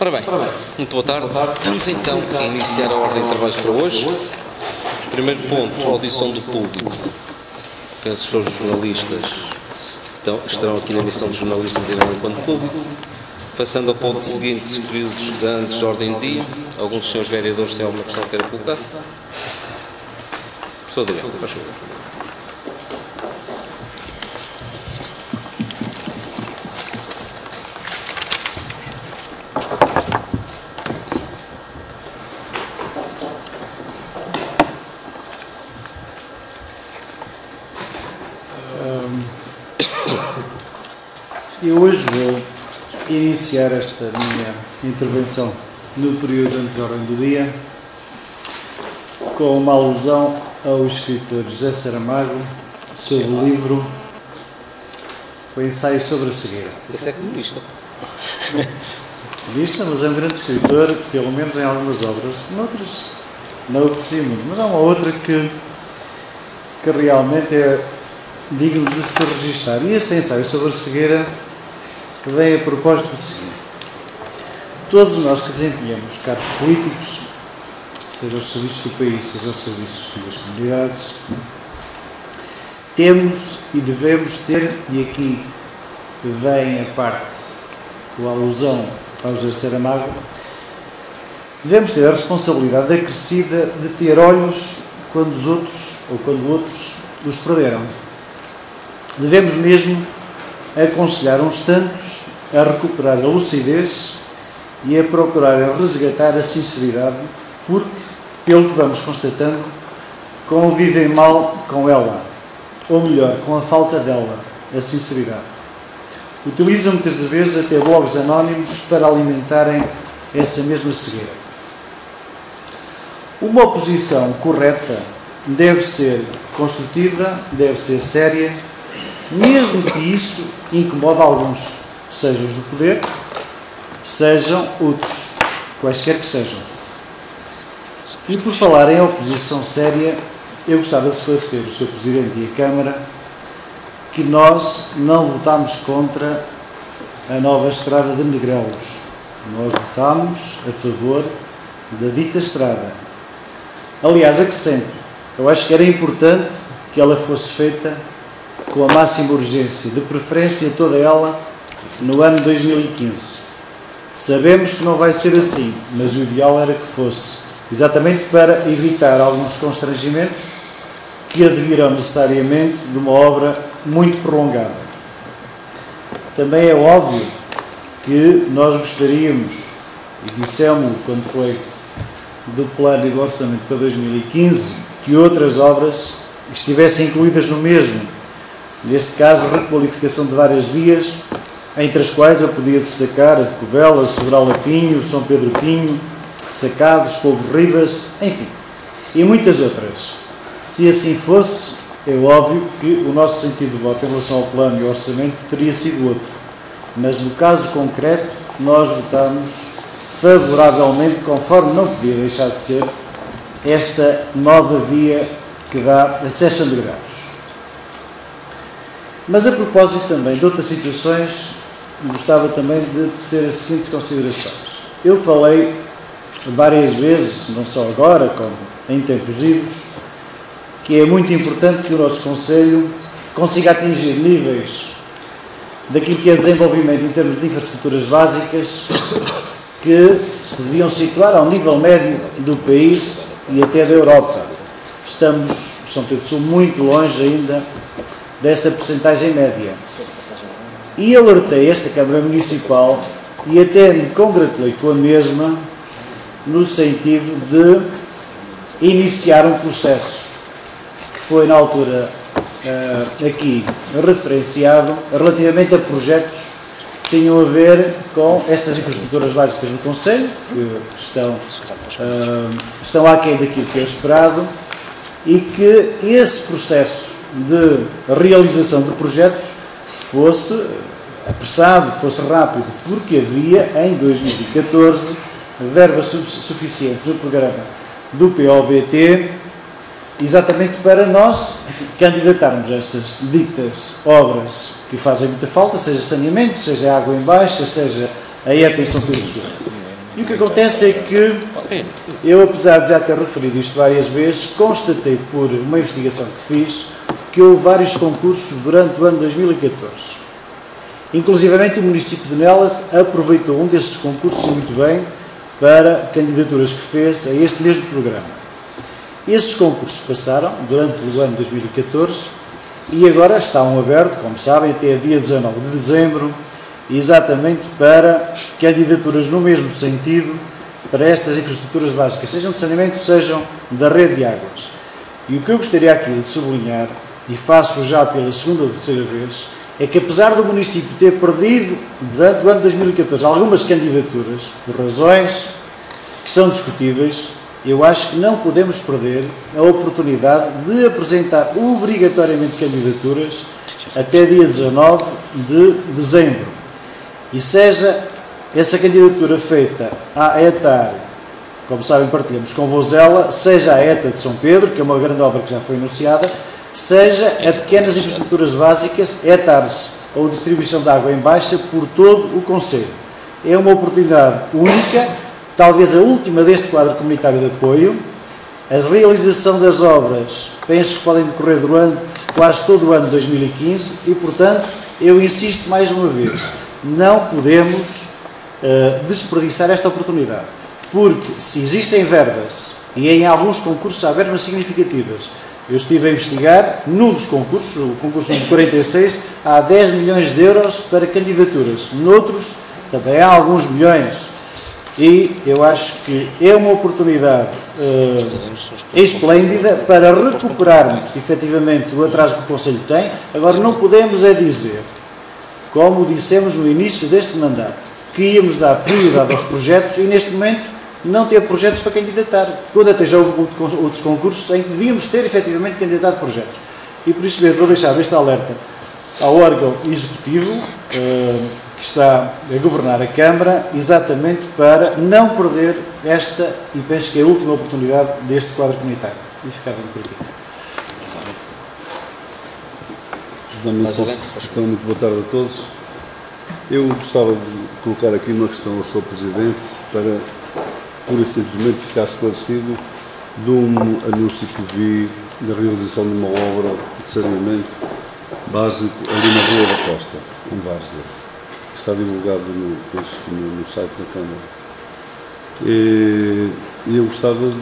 Ora bem, muito boa tarde. Vamos então iniciar a ordem de trabalhos para hoje. Primeiro ponto, audição do público. Penso que os jornalistas estarão aqui na missão de jornalistas e não enquanto público. Passando ao ponto seguinte, períodos antes de ordem de dia. Alguns dos senhores vereadores têm alguma questão que queiram colocar? Professor Adriano, faz favor. Eu hoje vou iniciar esta minha intervenção no período antes da ordem do dia com uma alusão ao escritor José Saramago sobre o livro O Ensaio sobre a Cegueira. Esse é comunista. Comunista, mas é um grande escritor, pelo menos em algumas obras. Noutras não aprecio muito, mas há uma outra que realmente é digno de se registar. E este ensaio sobre a cegueira vem a propósito do seguinte: todos nós que desempenhamos cargos políticos, seja aos serviços do país, seja aos serviços das comunidades, temos e devemos ter, e aqui vem a parte com a alusão ao José Saramago, devemos ter a responsabilidade acrescida de ter olhos quando os outros, ou quando outros, os perderam. Devemos mesmo aconselhar uns tantos a recuperar a lucidez e a procurarem resgatar a sinceridade, porque, pelo que vamos constatando, convivem mal com ela, ou melhor, com a falta dela, a sinceridade. Utilizam muitas vezes até blogs anónimos para alimentarem essa mesma cegueira. Uma oposição correta deve ser construtiva, deve ser séria, mesmo que isso incomode alguns, sejam os do poder, sejam outros, quaisquer que sejam. E por falar em oposição séria, eu gostava de esclarecer o Sr. Presidente e a Câmara que nós não votámos contra a nova estrada de Negrelos. Nós votámos a favor da dita estrada. Aliás, acrescento, eu acho que era importante que ela fosse feita com a máxima urgência, de preferência toda ela no ano 2015. Sabemos que não vai ser assim, mas o ideal era que fosse, exatamente para evitar alguns constrangimentos que advirão necessariamente de uma obra muito prolongada. Também é óbvio que nós gostaríamos, e dissemos quando foi do plano e do orçamento para 2015, que outras obras estivessem incluídas no mesmo. Neste caso, requalificação de várias vias, entre as quais eu podia destacar a de Covela, Sobral a Pinho, São Pedro Pinho, Sacados, Povo Ribas, enfim, e muitas outras. Se assim fosse, é óbvio que o nosso sentido de voto em relação ao plano e ao orçamento teria sido outro. Mas no caso concreto, nós votamos favoravelmente, conforme não podia deixar de ser, esta nova via que dá acesso a Negrelos. Mas a propósito também de outras situações, gostava também de tecer as seguintes considerações. Eu falei várias vezes, não só agora, como em tempos idos, que é muito importante que o nosso Conselho consiga atingir níveis daquilo que é desenvolvimento em termos de infraestruturas básicas que se deviam situar ao nível médio do país e até da Europa. Estamos, São Pedro do Sul, muito longe ainda dessa percentagem média. E alertei esta Câmara Municipal e até me congratulei com a mesma no sentido de iniciar um processo que foi na altura aqui referenciado relativamente a projetos que tinham a ver com estas infraestruturas básicas do Conselho, que estão aquém daquilo que é esperado, e que esse processo de realização de projetos fosse apressado, fosse rápido, porque havia em 2014 verbas suficientes no programa do POVT, exatamente para nós candidatarmos a essas ditas obras que fazem muita falta, seja saneamento, seja água em baixa, seja a EPA em São Pedro do Sul. E o que acontece é que eu, apesar de já ter referido isto várias vezes, constatei por uma investigação que fiz que houve vários concursos durante o ano 2014. Inclusivamente o município de Nelas aproveitou um desses concursos muito bem para candidaturas que fez a este mesmo programa. Esses concursos passaram durante o ano 2014 e agora estão abertos, como sabem, até dia 19 de dezembro, exatamente para candidaturas no mesmo sentido para estas infraestruturas básicas, sejam de saneamento, sejam da rede de águas. E o que eu gostaria aqui de sublinhar, e faço já pela segunda ou terceira vez, é que apesar do município ter perdido, durante o ano 2014, algumas candidaturas, por razões que são discutíveis, eu acho que não podemos perder a oportunidade de apresentar obrigatoriamente candidaturas até dia 19 de dezembro. E seja essa candidatura feita à ETAR, como sabem, partilhamos com Vozela, seja a ETA de São Pedro, que é uma grande obra que já foi anunciada, seja a pequenas infraestruturas básicas, ETARs ou distribuição de água em baixa por todo o concelho. É uma oportunidade única, talvez a última deste quadro comunitário de apoio. A realização das obras, penso que podem decorrer durante quase todo o ano de 2015 e, portanto, eu insisto mais uma vez, não podemos desperdiçar esta oportunidade, porque se existem verbas, e em alguns concursos há verbas significativas, eu estive a investigar, num dos concursos, o concurso de 46, há 10 milhões de euros para candidaturas, noutros também há alguns milhões. E eu acho que é uma oportunidade esplêndida para recuperarmos efetivamente o atraso que o Conselho tem. Agora, não podemos é dizer, como dissemos no início deste mandato, que íamos dar prioridade aos projetos e neste momento não ter projetos para candidatar, quando até já houve outros concursos em que devíamos ter efetivamente candidatado projetos. E por isso mesmo vou deixar este alerta ao órgão executivo que está a governar a Câmara, exatamente para não perder esta, e penso que é a última oportunidade deste quadro comunitário. E ficar bem por aqui. Então, muito boa tarde a todos. Eu gostava de colocar aqui uma questão ao Sr. Presidente para, pura e simplesmente, ficar esclarecido de um anúncio que vi da realização de uma obra de saneamento básico ali na Rua da Costa, em Várzea, que está divulgado no site da Câmara. E eu gostava, de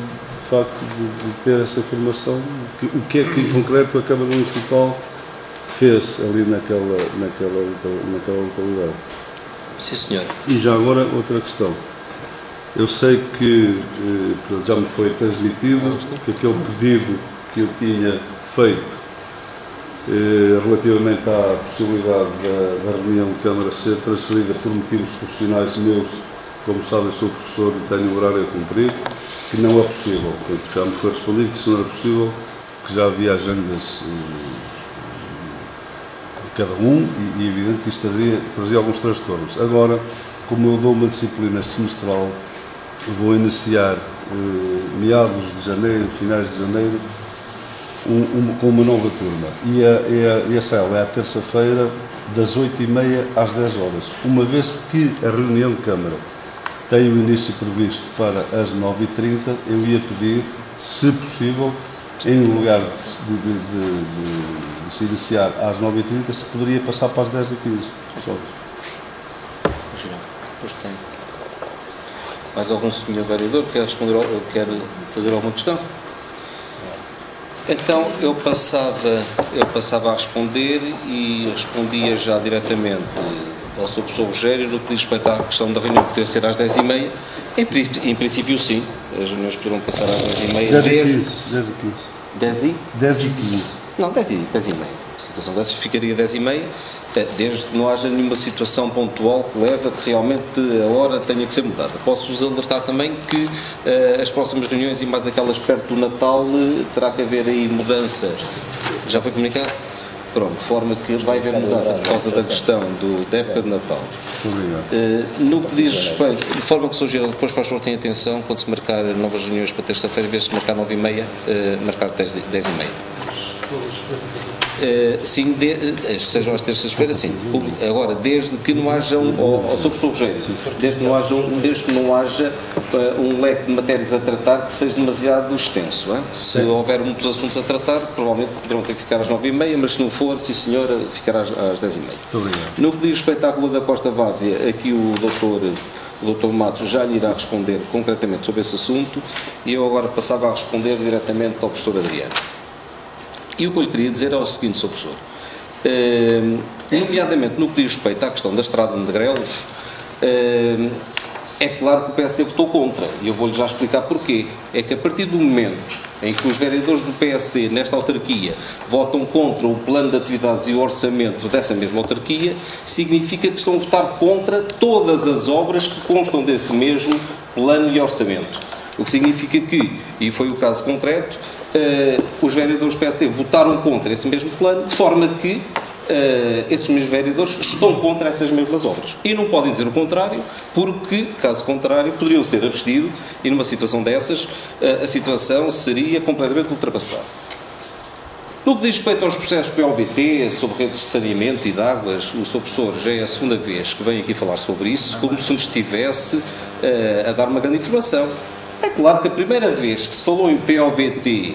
facto, de ter essa informação, o que é que, em concreto, a Câmara Municipal fez ali naquela localidade. Sim, senhor. E já agora, outra questão. Eu sei que já me foi transmitido que aquele pedido que eu tinha feito relativamente à possibilidade da reunião de Câmara ser transferida por motivos profissionais meus, como sabem, eu sou professor e tenho um horário a cumprir, que não é possível. Portanto, já me foi respondido que isso não era possível, que já havia agendas de cada um e é evidente que isto trazia alguns transtornos. Agora, como eu dou uma disciplina semestral, vou iniciar meados de janeiro, finais de janeiro, com uma nova turma. E a célula é à terça-feira, das 8h30 às 10 horas. Uma vez que a reunião de Câmara tem o início previsto para as 9h30, eu ia pedir, se possível, em lugar de se iniciar às 9h30, se poderia passar para as 10h15. Pois tem. Mais algum senhor vereador quer responder ou quer fazer alguma questão? Então eu passava a responder e respondia já diretamente ao Sr. Professor Rogério no que diz respeito à questão da reunião poder ser às 10h30. Em princípio sim, as reuniões poderão passar às 10h30. 10h15. Não, 10h30. A situação dessas ficaria 10h30, desde que não haja nenhuma situação pontual que leve a que realmente a hora tenha que ser mudada. Posso-vos alertar também que as próximas reuniões e mais aquelas perto do Natal terá que haver aí mudanças. Já foi comunicado? Pronto, de forma que vai haver mudança por causa da questão da época de Natal. No que diz respeito, de forma que o Sr. Geraldo depois faz favor, tenha atenção, quando se marcar novas reuniões para terça-feira, em vez de marcar 9h30, marcar 10h30. sim, que sejam às terças-feiras, sim. Agora, desde que não haja Sr. Professor Rogério, desde que não haja um leque de matérias a tratar que seja demasiado extenso. Se houver muitos assuntos a tratar, provavelmente poderão ter que ficar às 9h30, mas se não for, sim senhora, ficará às 10h30. No que diz respeito à Rua da Costa Várzea, aqui o Dr. Matos já lhe irá responder concretamente sobre esse assunto e eu agora passava a responder diretamente ao professor Adriano. E o que eu lhe queria dizer é o seguinte, Sr. Professor, nomeadamente no que diz respeito à questão da estrada de Negrelos, é claro que o PSD votou contra, e eu vou-lhe já explicar porquê. É que a partir do momento em que os vereadores do PSD, nesta autarquia, votam contra o plano de atividades e o orçamento dessa mesma autarquia, significa que estão a votar contra todas as obras que constam desse mesmo plano e orçamento. O que significa que, e foi o caso concreto, os vereadores do PSD votaram contra esse mesmo plano, de forma que esses mesmos vereadores estão contra essas mesmas obras. E não podem dizer o contrário, porque, caso contrário, poderiam se ter abstido e numa situação dessas, a situação seria completamente ultrapassada. No que diz respeito aos processos POVT, sobre redes de saneamento e de águas, o Sr. Professor já é a segunda vez que vem aqui falar sobre isso, como se nos estivesse a dar uma grande informação. É claro que a primeira vez que se falou em POVT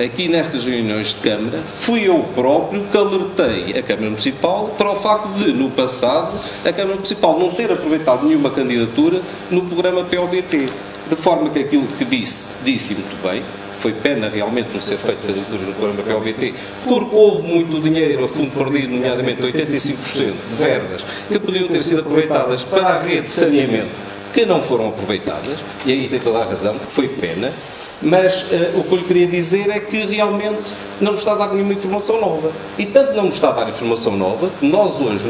aqui nestas reuniões de Câmara, fui eu próprio que alertei a Câmara Municipal para o facto de, no passado, a Câmara Municipal não ter aproveitado nenhuma candidatura no programa POVT. De forma que aquilo que disse muito bem, foi pena realmente não ser feito candidaturas no programa POVT, porque houve muito dinheiro a fundo perdido, nomeadamente 85% de verbas, que podiam ter sido aproveitadas para a rede de saneamento, que não foram aproveitadas, e aí tem toda a razão, foi pena. Mas o que eu lhe queria dizer é que realmente não nos está a dar nenhuma informação nova. E tanto não nos está a dar informação nova, que nós hoje,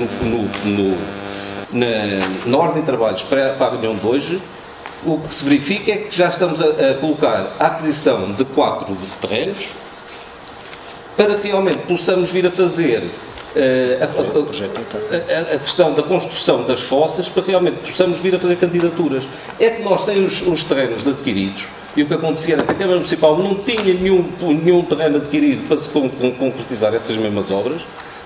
na ordem de trabalhos para a reunião de hoje, o que se verifica é que já estamos a colocar a aquisição de 4 terrenos, para que realmente possamos vir a fazer a questão da construção das fossas, para que realmente possamos vir a fazer candidaturas. É que nós temos os terrenos adquiridos, e o que acontecia era que a Câmara Municipal não tinha nenhum terreno adquirido para se concretizar essas mesmas obras.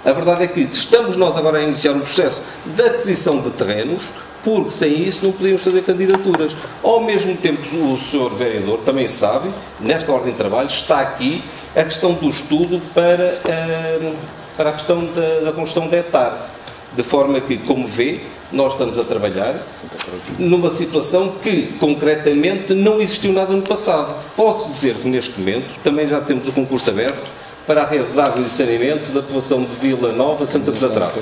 A verdade é que estamos nós agora a iniciar um processo de aquisição de terrenos, porque sem isso não podíamos fazer candidaturas. Ao mesmo tempo, o Sr. Vereador também sabe, nesta ordem de trabalho, está aqui a questão do estudo para a questão da construção da hectare. De forma que, como vê, nós estamos a trabalhar numa situação que, concretamente, não existiu nada no passado. Posso dizer que, neste momento, também já temos o concurso aberto para a rede de água e saneamento da povoação de Vila Nova de Santa Cruz da Trava.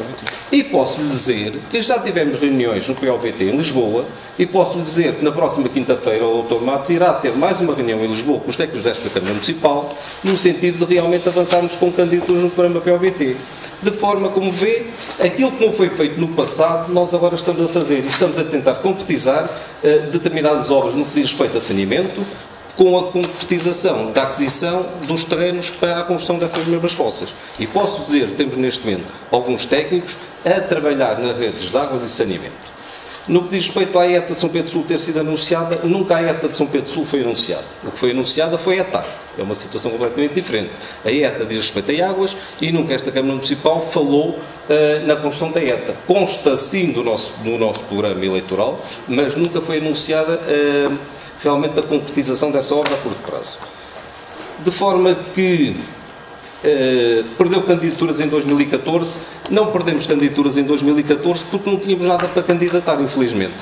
E posso lhe dizer que já tivemos reuniões no POVT em Lisboa, e posso lhe dizer que na próxima quinta-feira o Dr. Matos irá ter mais uma reunião em Lisboa com os técnicos desta Câmara Municipal, no sentido de realmente avançarmos com candidaturas no programa POVT. De forma como vê, aquilo que não foi feito no passado, nós agora estamos a fazer, e estamos a tentar concretizar determinadas obras no que diz respeito a saneamento, com a concretização da aquisição dos terrenos para a construção dessas mesmas fossas. E posso dizer, temos neste momento alguns técnicos a trabalhar nas redes de águas e saneamento. No que diz respeito à ETA de São Pedro Sul ter sido anunciada, nunca a ETA de São Pedro Sul foi anunciada. O que foi anunciada foi a ETA. É uma situação completamente diferente. A ETA diz respeito a águas e nunca esta Câmara Municipal falou na construção da ETA. Consta sim do nosso programa eleitoral, mas nunca foi anunciada realmente a concretização dessa obra a curto prazo. De forma que perdeu candidaturas em 2014, não perdemos candidaturas em 2014 porque não tínhamos nada para candidatar, infelizmente.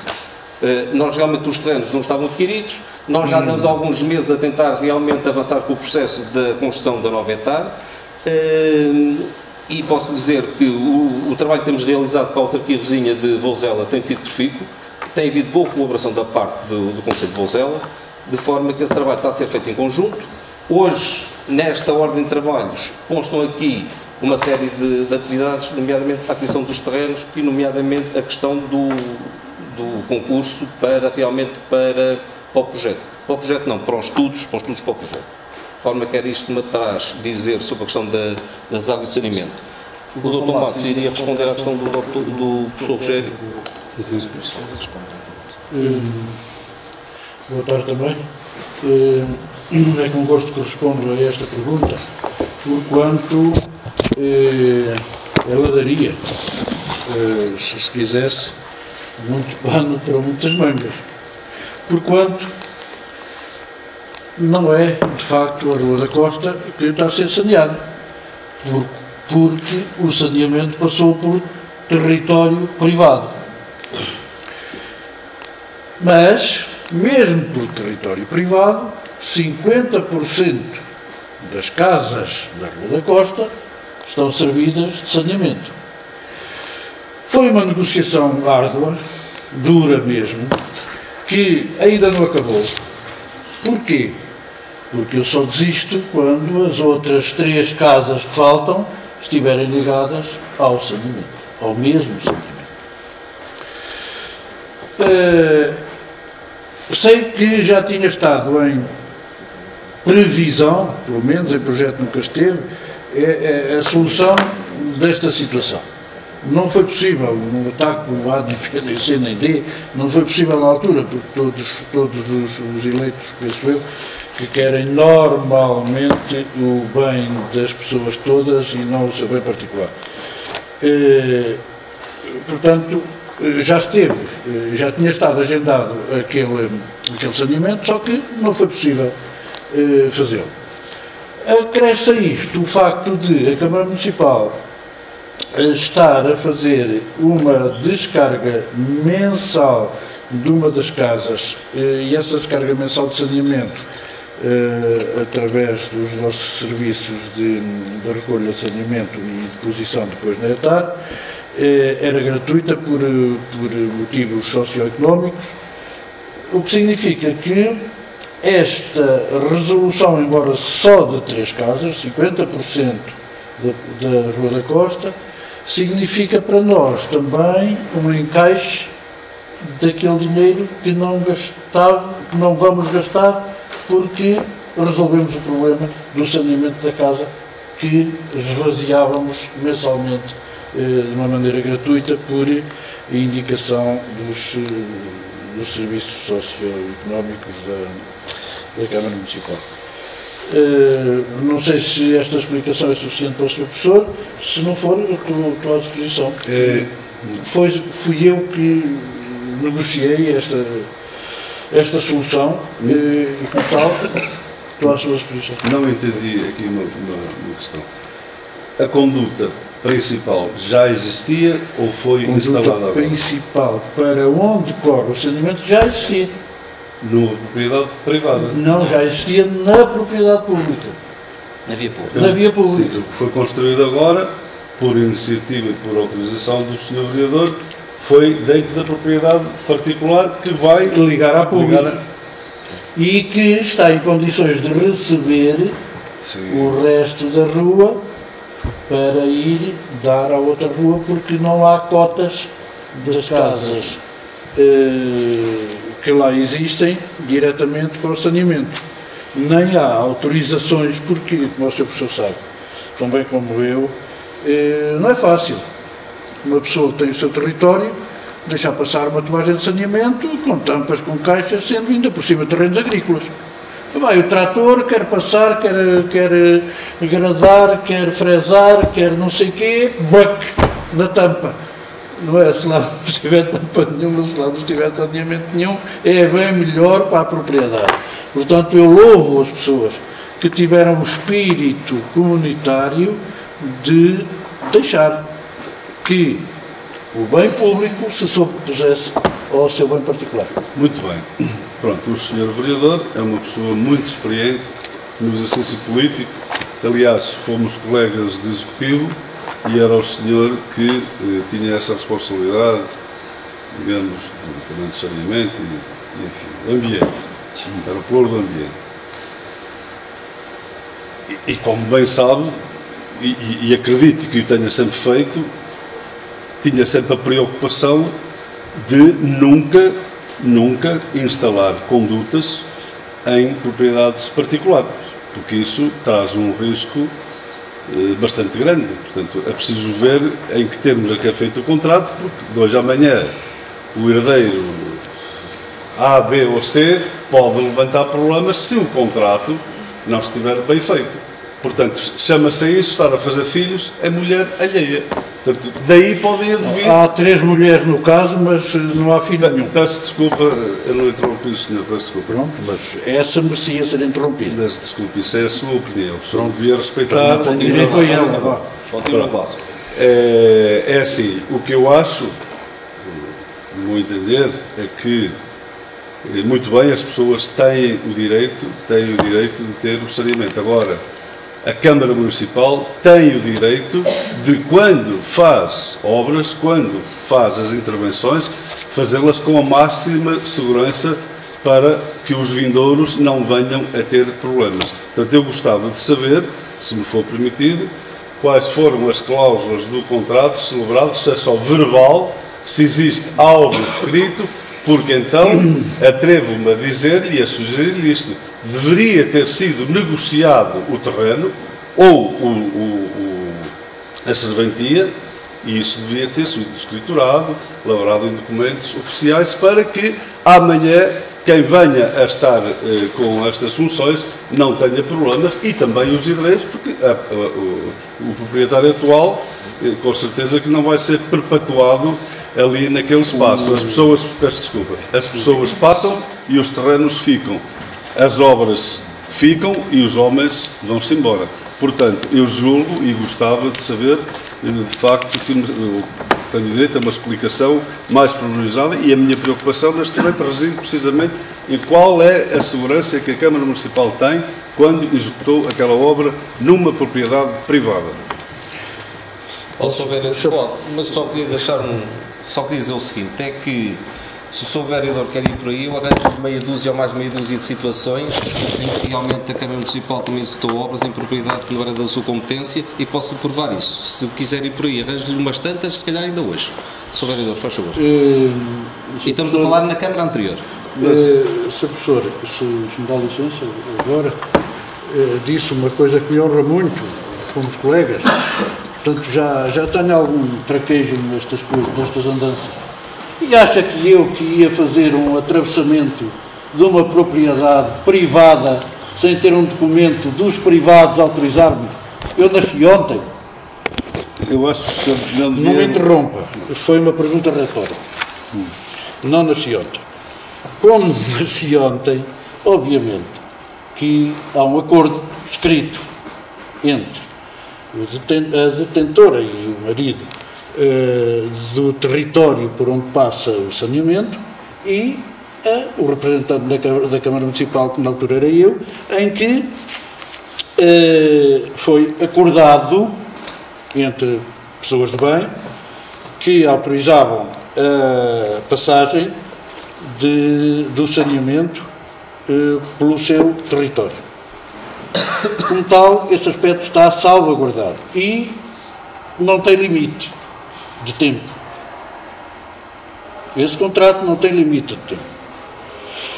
Nós realmente os terrenos não estavam adquiridos, nós já andamos há alguns meses a tentar realmente avançar com o processo da construção da nova hectare, e posso dizer que o trabalho que temos realizado com a autarquia vizinha de Vouzela tem sido profícuo. Tem havido boa colaboração da parte do Conselho de Vouzela, de forma que esse trabalho está a ser feito em conjunto. Hoje, nesta ordem de trabalhos, constam aqui uma série de atividades, nomeadamente a aquisição dos terrenos e, nomeadamente, a questão do concurso para o projeto. Para o projeto não, para os estudos para o projeto. De forma que era isto que me traz dizer sobre a questão das águas de saneamento. O Dr. Matos iria responder à questão do professor Rogério. Boa tarde também. É com gosto que respondo a esta pergunta, porquanto ela daria, se quisesse, muito pano para muitas mangas. Porquanto não é, de facto, a Rua da Costa que está a ser saneada, porque o saneamento passou por território privado. Mas, mesmo por território privado, 50% das casas da Rua da Costa estão servidas de saneamento. Foi uma negociação árdua, dura mesmo, que ainda não acabou. Porquê? Porque eu só desisto quando as outras 3 casas que faltam estiverem ligadas ao saneamento, ao mesmo saneamento. Sei que já tinha estado em previsão, pelo menos em projeto nunca esteve, a solução desta situação. Não foi possível, no ataque do A, nem C, nem D, não foi possível na altura, porque todos os eleitos, penso eu, que querem normalmente o bem das pessoas todas e não o seu bem particular. Portanto, já tinha estado agendado aquele saneamento, só que não foi possível fazê-lo. Acresce a isto o facto de a Câmara Municipal estar a fazer uma descarga mensal de uma das casas, e essa descarga mensal de saneamento, através dos nossos serviços de recolha de saneamento e deposição depois na ETAR, era gratuita por motivos socioeconómicos, o que significa que esta resolução, embora só de 3 casas, 50% da Rua da Costa, significa para nós também um encaixe daquele dinheiro que não vamos gastar, porque resolvemos o problema do saneamento da casa que esvaziávamos mensalmente de uma maneira gratuita por indicação dos serviços socioeconómicos da Câmara Municipal. Não sei se esta explicação é suficiente para o Sr. Professor. Se não for, eu estou à disposição. Fui eu que negociei esta solução e, como tal, estou à sua disposição. Não entendi aqui uma questão. A conduta principal já existia ou foi instalada agora? A conduta principal para onde corre o saneamento já existia. Na propriedade privada? Não, já existia na propriedade pública. Na via pública? Na via pública. Sim, o que foi construído agora, por iniciativa e por autorização do Sr. Vereador, foi dentro da propriedade particular que vai ligar à pública. E que está em condições de receber o resto da rua para ir dar à outra rua, porque não há cotas das casas que lá existem diretamente para o saneamento. Nem há autorizações, porque, como o Sr. Professor sabe, tão bem como eu, não é fácil. Uma pessoa que tem o seu território, deixar passar uma toagem de saneamento com tampas, com caixas, sendo ainda por cima de terrenos agrícolas. Vai o trator, quer passar, quer gradar, quer fresar, quer não sei o quê, buc, na tampa. Não é? Se lá não estiver tampa nenhuma, se lá não estiver saneamento nenhum, é bem melhor para a propriedade. Portanto, eu louvo as pessoas que tiveram o espírito comunitário de deixar que o bem público se sobrepusesse ao seu bem particular. Muito bem. Pronto, o Sr. Vereador é uma pessoa muito experiente no exercício político. Aliás, fomos colegas de executivo e era o senhor que tinha essa responsabilidade, digamos, também do saneamento e enfim, ambiente. Era o pluro do ambiente. E como bem sabe, e acredito que o tenha sempre feito, tinha sempre a preocupação de nunca instalar condutas em propriedades particulares, porque isso traz um risco bastante grande. Portanto, é preciso ver em que termos é que é feito o contrato, porque de hoje à amanhã o herdeiro A, B ou C pode levantar problemas se o contrato não estiver bem feito. Portanto, chama-se a isso, estar a fazer filhos, a mulher alheia. Portanto, daí podem advir... Há 3 mulheres no caso, mas não há filho nenhum. Peço desculpa, eu não interrompi o senhor, peço desculpa. Pronto, mas essa merecia ser interrompida. Peço desculpa, isso é a sua opinião. O senhor devia respeitar... Não tem direito a ela, vá. Continua o passo. É assim, o que eu acho, no meu entender, é que, muito bem, as pessoas têm o direito de ter o saneamento. Agora, a Câmara Municipal tem o direito de, quando faz obras, quando faz as intervenções, fazê-las com a máxima segurança para que os vindouros não venham a ter problemas. Portanto, eu gostava de saber, se me for permitido, quais foram as cláusulas do contrato celebrado, se é só verbal, se existe algo escrito, porque então atrevo-me a dizer-lhe e a sugerir-lhe isto. Deveria ter sido negociado o terreno ou a serventia, e isso devia ter sido escriturado, lavrado em documentos oficiais, para que amanhã quem venha a estar com estas funções não tenha problemas, e também os herdeiros, porque o proprietário atual, com certeza que não vai ser perpetuado ali naquele espaço. As pessoas, peço desculpa, as pessoas passam e os terrenos ficam, as obras ficam e os homens vão-se embora. Portanto, eu julgo e gostava de saber, de facto, que tenho direito a uma explicação mais pormenorizada, e a minha preocupação neste momento reside precisamente em qual é a segurança que a Câmara Municipal tem quando executou aquela obra numa propriedade privada. Mas só queria dizer o seguinte, é que se o Sr. Vereador quer ir por aí, eu arranjo meia dúzia ou mais meia dúzia de situações em que realmente a Câmara Municipal também executou obras em propriedade que não era da sua competência, e posso-lhe provar isso. Se quiser ir por aí, arranjo-lhe umas tantas, se calhar ainda hoje. Sr. Vereador, faz favor. E estamos a falar na Câmara anterior. Sr. Professor, se me dá licença, agora, disse uma coisa que me honra muito, fomos colegas, portanto já tenho algum traquejo nestas coisas, nestas andanças. E acha que eu que ia fazer um atravessamento de uma propriedade privada sem ter um documento dos privados autorizar-me? Eu nasci ontem. Eu acho que o senhor não me interrompa. Foi uma pergunta retórica. Não nasci ontem. Como nasci ontem, obviamente que há um acordo escrito entre a detentora e o marido do território por onde passa o saneamento e o representante da Câmara Municipal, que na altura era eu, em que foi acordado entre pessoas de bem que autorizavam a passagem do saneamento pelo seu território. Como tal, esse aspecto está salvaguardado e não tem limite de tempo. Esse contrato não tem limite de tempo.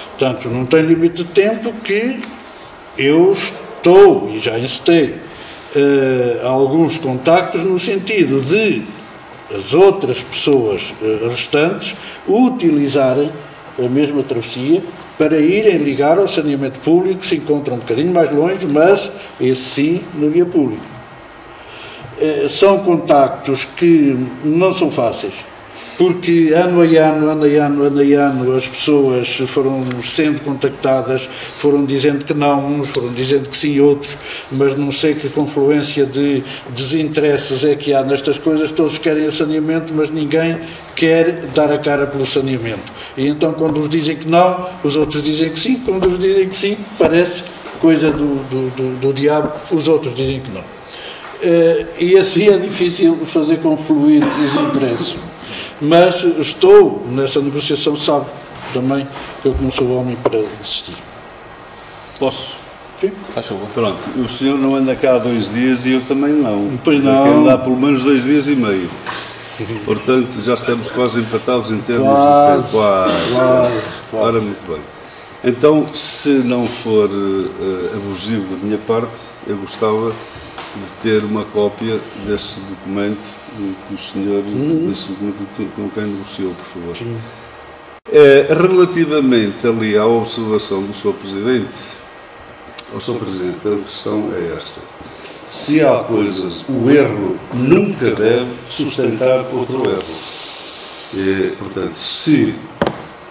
Portanto, não tem limite de tempo que eu estou, e já incitei, alguns contactos no sentido de as outras pessoas restantes utilizarem a mesma travessia para irem ligar ao saneamento público, que se encontra um bocadinho mais longe, mas esse sim na via pública. São contactos que não são fáceis, porque ano a ano as pessoas foram sendo contactadas, foram dizendo que não, uns foram dizendo que sim, outros, mas não sei que confluência de desinteresses é que há nestas coisas. Todos querem o saneamento, mas ninguém quer dar a cara pelo saneamento. E então, quando uns dizem que não, os outros dizem que sim. Quando uns dizem que sim, parece coisa do diabo, os outros dizem que não. E assim é difícil fazer confluir os interesses. Mas estou nessa negociação, sabe também que eu não sou homem para desistir. Posso? Sim. Pronto, o senhor não anda cá há 2 dias e eu também não. Pois não. Eu quero andar pelo menos 2 dias e meio. Portanto, já estamos quase empatados em termos de tempo. Quase. Ora, muito bem. Então, se não for abusivo da minha parte, eu gostava de ter uma cópia desse documento que o senhor, desse documento com quem negociou, por favor. Sim. Relativamente ali à observação do Sr. Presidente, Sr. Presidente, a questão é esta. Se há coisas, o erro nunca deve sustentar outro erro. Portanto, se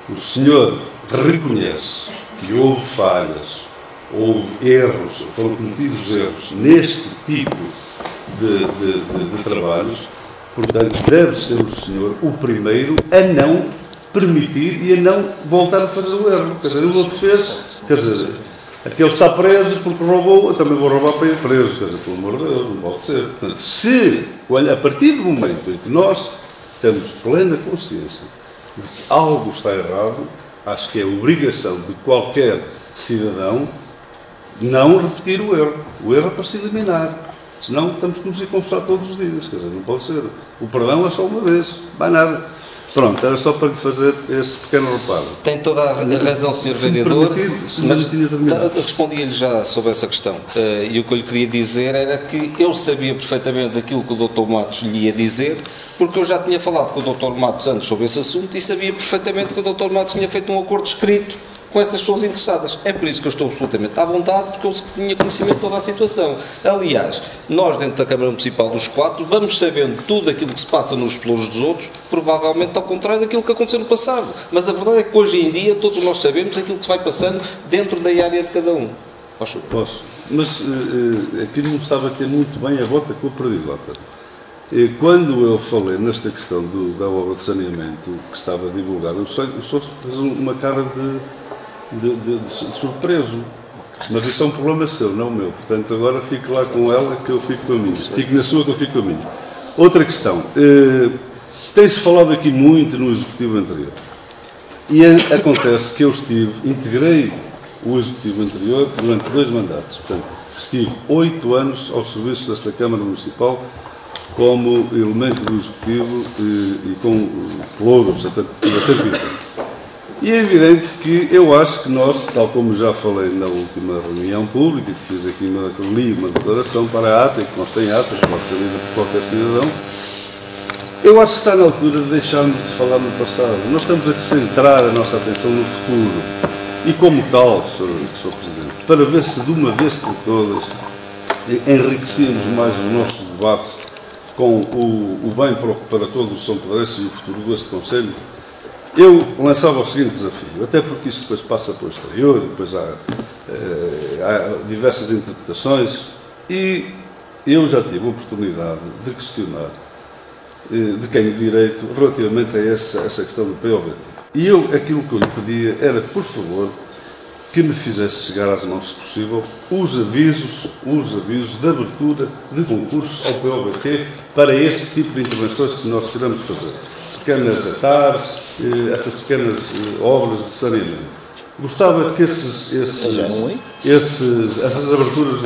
o senhor reconhece que houve falhas, houve erros, foram cometidos erros neste tipo de trabalhos, portanto, deve ser o senhor o primeiro a não permitir e a não voltar a fazer o erro. Quer dizer, o outro fez, quer dizer, aquele está preso porque roubou, eu também vou roubar para ir preso, quer dizer, pelo amor de Deus, não pode ser. Portanto, a partir do momento em que nós temos plena consciência de que algo está errado, acho que é obrigação de qualquer cidadão não repetir o erro. O erro é para se eliminar. Senão estamos como se confessar todos os dias. Quer dizer, não pode ser. O perdão é só uma vez, mais nada. Pronto, era só para lhe fazer esse pequeno reparo. Tem toda a razão, Sr. Vereador, mas respondi-lhe já sobre essa questão. E o que eu lhe queria dizer era que eu sabia perfeitamente daquilo que o Dr. Matos lhe ia dizer, porque eu já tinha falado com o Dr. Matos antes sobre esse assunto e sabia perfeitamente que o Dr. Matos tinha feito um acordo escrito com essas pessoas interessadas. É por isso que eu estou absolutamente à vontade, porque eu tinha conhecimento de toda a situação. Aliás, nós dentro da Câmara Municipal dos 4 vamos sabendo tudo aquilo que se passa nos pelouros dos outros, provavelmente ao contrário daquilo que aconteceu no passado. Mas a verdade é que hoje em dia todos nós sabemos aquilo que se vai passando dentro da área de cada um. Posso? Mas aqui não estava a ter muito bem a volta que eu perdi, Lota. Quando eu falei nesta questão da obra de saneamento que estava divulgada, o senhor fez uma cara de surpreso, mas isso é um problema seu, não o meu. Portanto, agora fique lá com ela que eu fico com a minha. Fique na sua que eu fico com a minha. Outra questão. Tem-se falado aqui muito no Executivo anterior. E acontece que eu integrei o Executivo anterior durante 2 mandatos. Portanto, estive 8 anos ao serviço desta Câmara Municipal como elemento do Executivo e com louros até E é evidente que eu acho que nós, tal como já falei na última reunião pública, que fiz aqui li uma declaração para a ata, e que consta em ata, que pode ser lida por qualquer cidadão, eu acho que está na altura de deixarmos de falar no passado. Nós estamos a centrar a nossa atenção no futuro. E como tal, Sr. Presidente, para ver se de uma vez por todas enriquecemos mais os nossos debates com o bem para todos os São Pedrenses e o futuro deste Conselho, eu lançava o seguinte desafio, até porque isto depois passa para o exterior, depois há diversas interpretações, e eu já tive a oportunidade de questionar de quem de direito relativamente a essa questão do POVT. E aquilo que eu lhe pedia era, por favor, que me fizesse chegar às mãos, se possível, os avisos de abertura de concursos ao POVT para este tipo de intervenções que nós queremos fazer. Pequenas hectares, estas pequenas obras de saneamento. Gostava que essas aberturas,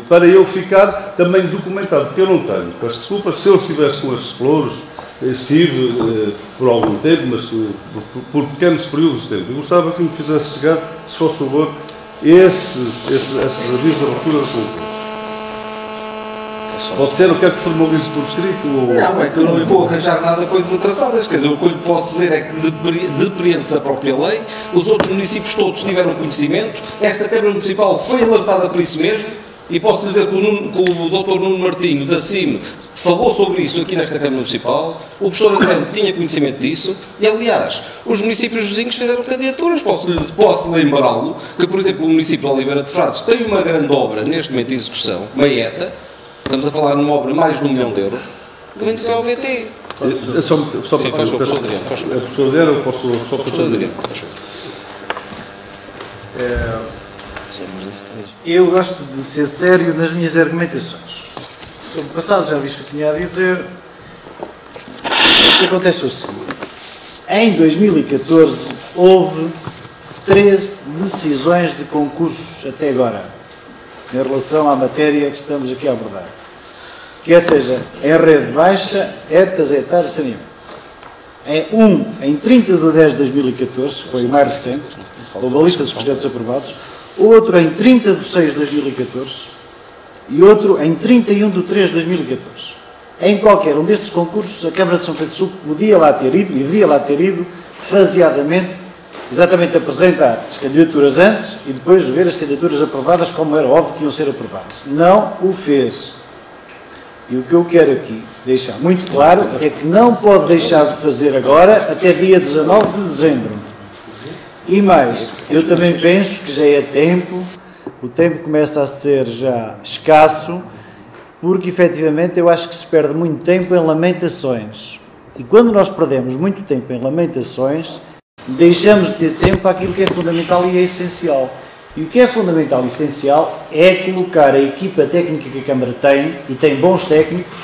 para eu ficar também documentado, porque eu não tenho. Peço desculpas, se eu estivesse com esses pelouros, estive por algum tempo, mas por pequenos períodos de tempo. Eu gostava que me fizesse chegar, se fosse favor, esses avisos de abertura de concurso. Pode ser, eu quero que formalize por escrito ou... Não, é que eu não lhe vou arranjar nada coisas atrasadas. Quer dizer, o que eu lhe posso dizer é que depreende-se a própria lei, os outros municípios todos tiveram conhecimento, esta Câmara Municipal foi alertada por isso mesmo, e posso dizer que o Dr. Nuno Martinho, da CIM, falou sobre isso aqui nesta Câmara Municipal, o professor Adriano tinha conhecimento disso, e aliás, os municípios vizinhos fizeram candidaturas. Posso lembrá-lo que, por exemplo, o município de Oliveira de Frades tem uma grande obra neste momento em execução, uma ETA, estamos a falar numa obra de mais de €1 milhão, que vem do POVT. Só para o professor Adriano, eu posso só para o professor Adriano. Eu gosto de ser sério nas minhas argumentações. Sobre o passado já disse o que tinha a dizer. O que acontece é o seguinte. Em 2014 houve 13 decisões de concursos até agora, em relação à matéria que estamos aqui a abordar. Quer seja, em rede baixa, ETAs, hectares, saneamento. Em 30 de 10 de 2014, foi o mais recente, houve a lista dos projetos aprovados, outro em 30 de 6 de 2014 e outro em 31 de 3 de 2014. Em qualquer um destes concursos, a Câmara de São Pedro do Sul podia lá ter ido e devia lá ter ido faseadamente exatamente apresentar as candidaturas antes e depois ver as candidaturas aprovadas como era óbvio que iam ser aprovadas. Não o fez. E o que eu quero aqui deixar muito claro é que não pode deixar de fazer agora até dia 19 de dezembro. E mais, eu também penso que já é tempo, o tempo começa a ser já escasso, porque efetivamente eu acho que se perde muito tempo em lamentações. E quando nós perdemos muito tempo em lamentações, deixamos de ter tempo para aquilo que é fundamental e é essencial. E o que é fundamental e essencial é colocar a equipa técnica que a Câmara tem, e tem bons técnicos,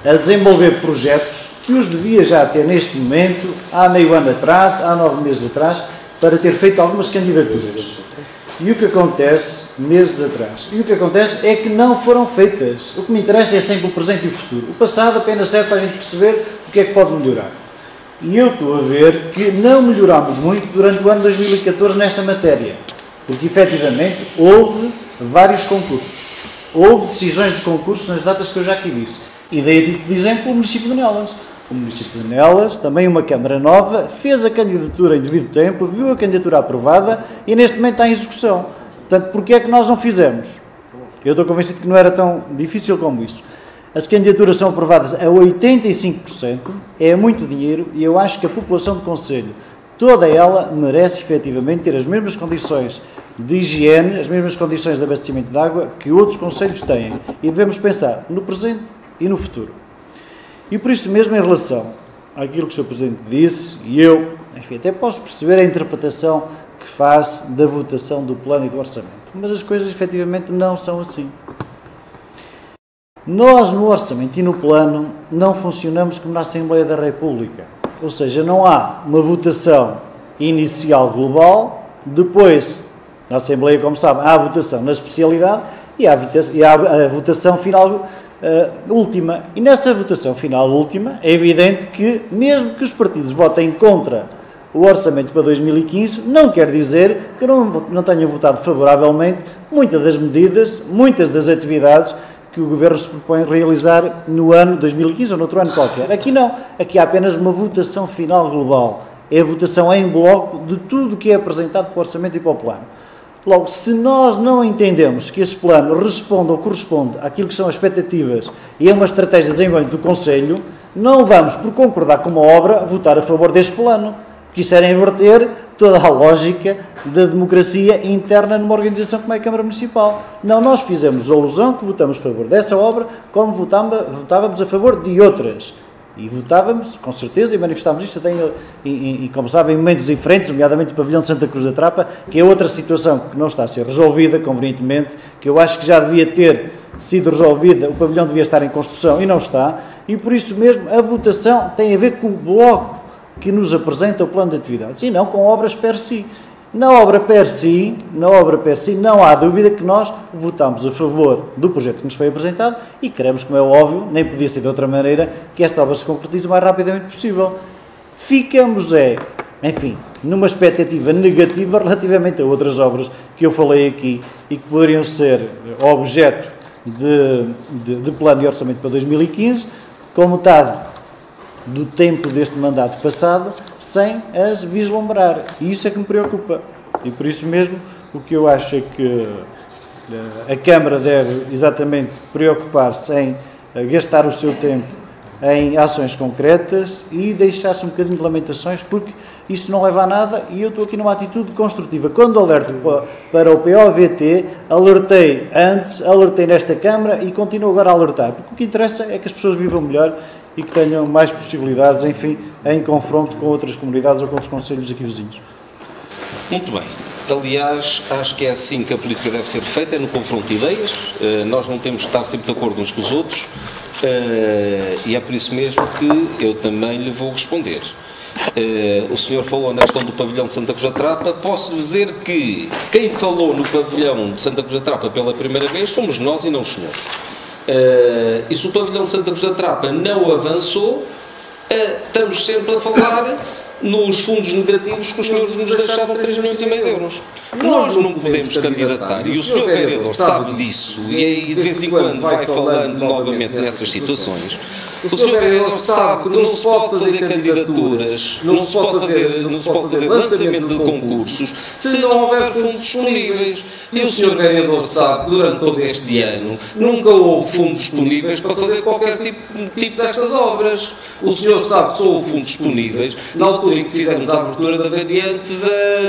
a desenvolver projetos que os devia já ter neste momento, há meio ano atrás, há 9 meses atrás, para ter feito algumas candidaturas. E o que acontece, meses atrás, e o que acontece é que não foram feitas. O que me interessa é sempre o presente e o futuro. O passado apenas serve para a gente perceber o que é que pode melhorar. E eu estou a ver que não melhorámos muito durante o ano 2014 nesta matéria. Porque, efetivamente, houve vários concursos. Houve decisões de concursos nas datas que eu já aqui disse. E dei a título de exemplo o município de Nelas. O município de Nelas, também uma Câmara nova, fez a candidatura em devido tempo, viu a candidatura aprovada e neste momento está em execução. Portanto, porquê é que nós não fizemos? Eu estou convencido que não era tão difícil como isso. As candidaturas são aprovadas a 85%, é muito dinheiro e eu acho que a população do Conselho, toda ela, merece efetivamente ter as mesmas condições de higiene, as mesmas condições de abastecimento de água que outros concelhos têm. E devemos pensar no presente e no futuro. E por isso mesmo, em relação àquilo que o Sr. Presidente disse, e eu, enfim, até posso perceber a interpretação que faz da votação do plano e do orçamento, mas as coisas efetivamente não são assim. Nós, no orçamento e no plano, não funcionamos como na Assembleia da República. Ou seja, não há uma votação inicial global, depois, na Assembleia, como sabem, há a votação na especialidade e há a votação final última. E nessa votação final última, é evidente que, mesmo que os partidos votem contra o orçamento para 2015, não quer dizer que não tenham votado favoravelmente muitas das medidas, muitas das atividades que o Governo se propõe realizar no ano 2015 ou noutro ano qualquer. Aqui não. Aqui há apenas uma votação final global. É a votação em bloco de tudo o que é apresentado para o orçamento e para o plano. Logo, se nós não entendemos que esse plano responde ou corresponde àquilo que são as expectativas e é uma estratégia de desenvolvimento do Conselho, não vamos, por concordar com uma obra, votar a favor deste plano. Porque isso era inverter toda a lógica da democracia interna numa organização como é a Câmara Municipal. Não, nós fizemos a alusão que votamos a favor dessa obra, como votávamos a favor de outras. E votávamos, com certeza, e manifestámos isto até, como sabem, em momentos diferentes, nomeadamente o pavilhão de Santa Cruz da Trapa, que é outra situação que não está a ser resolvida, convenientemente, que eu acho que já devia ter sido resolvida, o pavilhão devia estar em construção e não está, e por isso mesmo a votação tem a ver com o bloco que nos apresenta o plano de atividades, e não com obras per si. Na obra per si, não há dúvida que nós votamos a favor do projeto que nos foi apresentado e queremos, como é óbvio, nem podia ser de outra maneira, que esta obra se concretize o mais rapidamente possível. Ficamos, enfim, numa expectativa negativa relativamente a outras obras que eu falei aqui e que poderiam ser objeto de plano de orçamento para 2015, com metade do tempo deste mandato passado, sem as vislumbrar. E isso é que me preocupa. E por isso mesmo, o que eu acho é que a Câmara deve exatamente preocupar-se em gastar o seu tempo em ações concretas e deixar-se um bocadinho de lamentações, porque isso não leva a nada e eu estou aqui numa atitude construtiva. Quando alerto para o POVT, alertei antes, alertei nesta Câmara e continuo agora a alertar, porque o que interessa é que as pessoas vivam melhor e que tenham mais possibilidades, enfim, em confronto com outras comunidades ou com outros concelhos aqui vizinhos. Muito bem. Aliás, acho que é assim que a política deve ser feita, é no confronto de ideias. Nós não temos que estar sempre de acordo uns com os outros e é por isso mesmo que eu também lhe vou responder. O senhor falou na questão do pavilhão de Santa Cruz da Trapa. Posso dizer que quem falou no pavilhão de Santa Cruz da Trapa pela primeira vez fomos nós e não os senhores. E se o pavilhão de Santa Cruz da Trapa não avançou, estamos sempre a falar nos fundos negativos que os senhores nos deixaram 3,5 milhões de euros. Nós não podemos candidatar, e o senhor vereador sabe disso, e de vez em quando vai falando novamente nessas situações. O senhor vereador sabe que não se pode fazer candidaturas, não se pode fazer lançamento de concursos se não houver fundos disponíveis. E o senhor vereador sabe que durante todo este ano nunca houve fundos disponíveis para fazer qualquer tipo destas obras. O senhor sabe que só houve fundos disponíveis na altura em que fizemos a abertura da variante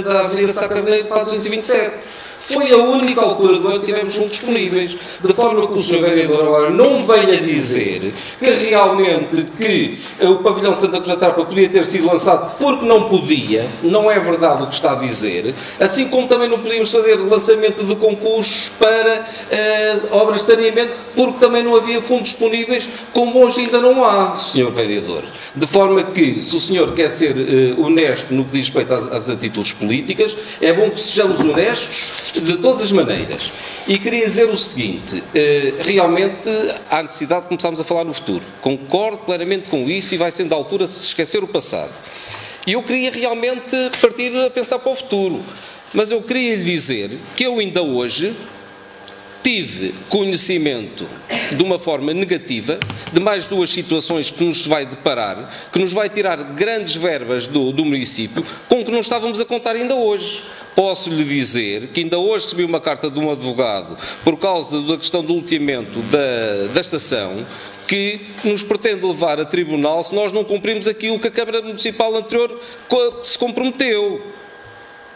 da Avenida Sá Carneiro para a 227. Foi a única altura do ano que tivemos fundos disponíveis, de forma que o Sr. Vereador agora não venha dizer que realmente o pavilhão Santa Cruz da Trapa podia ter sido lançado porque não podia, não é verdade o que está a dizer, assim como também não podíamos fazer lançamento de concursos para obras de saneamento porque também não havia fundos disponíveis, como hoje ainda não há, Sr. Vereador. De forma que, se o senhor quer ser honesto no que diz respeito às atitudes políticas, é bom que sejamos honestos de todas as maneiras. E queria dizer o seguinte, realmente há necessidade de começarmos a falar no futuro. Concordo plenamente com isso e vai sendo a altura de se esquecer o passado. E eu queria realmente partir a pensar para o futuro. Mas eu queria lhe dizer que eu ainda hoje tive conhecimento de uma forma negativa de mais duas situações que nos vai deparar, que nos vai tirar grandes verbas do município, com que não estávamos a contar ainda hoje. Posso lhe dizer que ainda hoje recebi uma carta de um advogado por causa da questão do loteamento da estação, que nos pretende levar a tribunal se nós não cumprimos aquilo que a Câmara Municipal anterior se comprometeu.